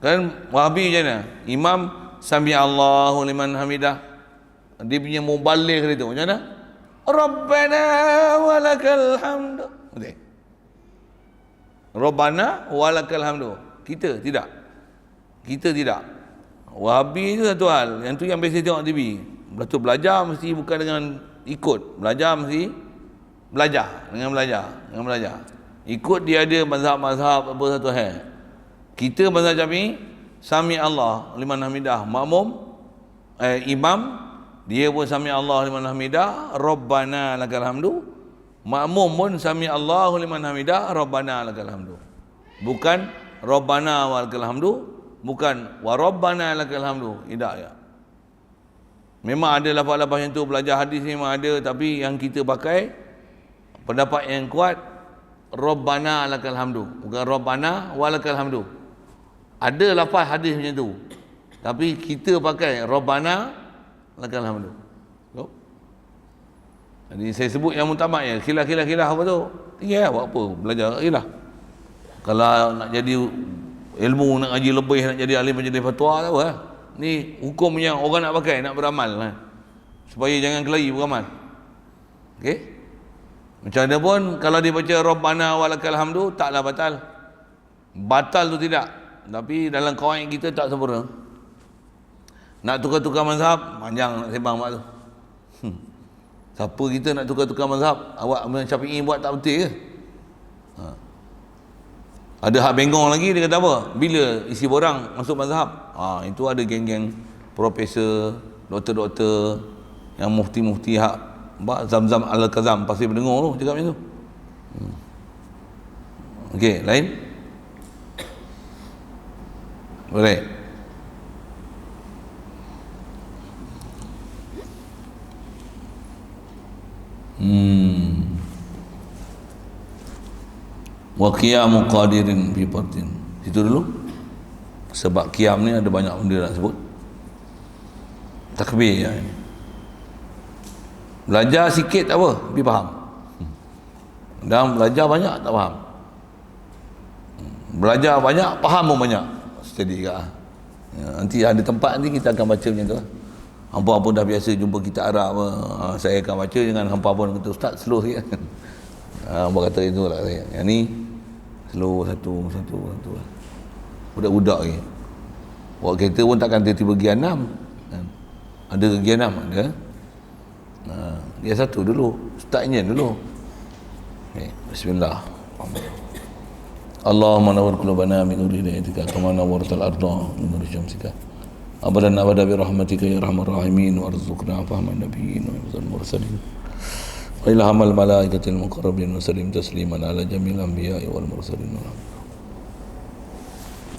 Kan Wahabi macam mana? Imam sami Allahu liman hamidah, dia punya mubaligh dia tu macam mana? Rabbana walakal hamdu. Betul? Rabbana walakal hamdu. Kita tidak. Kita tidak. Wahabi itu satu hal. Yang tu yang biasa tengok TV. Lepas tu belajar mesti bukan dengan ikut. Belajar mesti belajar. Dengan belajar. Ikut dia ada mazhab-mazhab apa satu hal. Kita mazhab Syafi'i sami Allah liman hamidah, makmum imam dia pun sami Allah liman hamidah, Rabbana lakal hamdu. Makmum pun sami Allahu liman hamidah, Rabbana lakal hamdu. Bukan Rabbana walakal hamdu, bukan wa Rabbana lakal hamdu. Tidak ya. Memang ada lafaz-lafaz yang tu, belajar hadis memang ada, tapi yang kita pakai pendapat yang kuat Rabbana lakal hamdu, bukan Rabbana walakal hamdu. Ada lafaz hadis macam tu, tapi kita pakai Rabbana lakal hamdu. Jadi saya sebut yang mutamak ya, khilaf apa tu? Ya, buat apa? Belajar khilaf. Kalau nak jadi ilmu, nak ngaji lebih, nak jadi alim majlis fatwa, tahu lah. Ni hukum yang orang nak pakai, nak beramal lah. Supaya jangan kelahi beramal. Okey? Macam mana pun kalau dia baca Rabbana walakal hamdu, taklah batal. Batal tu tidak. Tapi dalam kawaid kita tak sempurna. Nak tukar-tukar mazhab, panjang nak sembang mak tu. Siapa kita nak tukar-tukar mazhab? Awak Syafi'i buat tak betul ke? Ada hak bengong lagi, dia kata apa? Bila isi borang masuk mazhab? Itu ada geng-geng profesor, doktor-doktor, yang mufti-mufti hak Zam-Zam Al-Kazam pasti mendengar tu cakap macam tu. Okey, lain? Boleh? Wa qiyamu qadirin fi fardin. Itu dulu. Sebab qiyam ni ada banyak benda nak sebut. Takbir ya ini. Belajar sikit tak apa, pergi faham. Dan belajar banyak tak faham. Belajar banyak, faham pun banyak. Steady ke? Nanti ada tempat nanti kita akan baca macam tu. Hampa pun dah biasa jumpa kita Arab, saya akan baca dengan hampa pun kata ustaz slow sikit. Hampa kata itu lah saya. Yang ni slow satu. Budak-budak lagi. Buat kereta pun takkan tiba-tiba gi 6. Ada gi 6 ada. Dia satu dulu, start engine dulu. Okay. Bismillah. Allahumma nawwir qulubana min nuri hidayatika kama nawwartal arda min nuri syamsika. Abadan abada bi rahmatika ya arhamar rahimin warzuqna fahman nabiyyin wa hifdzal mursalin. Wa ilhamal malaikatil muqarrabin wa sallim tasliman ala jamil anbiya'i wal mursalin.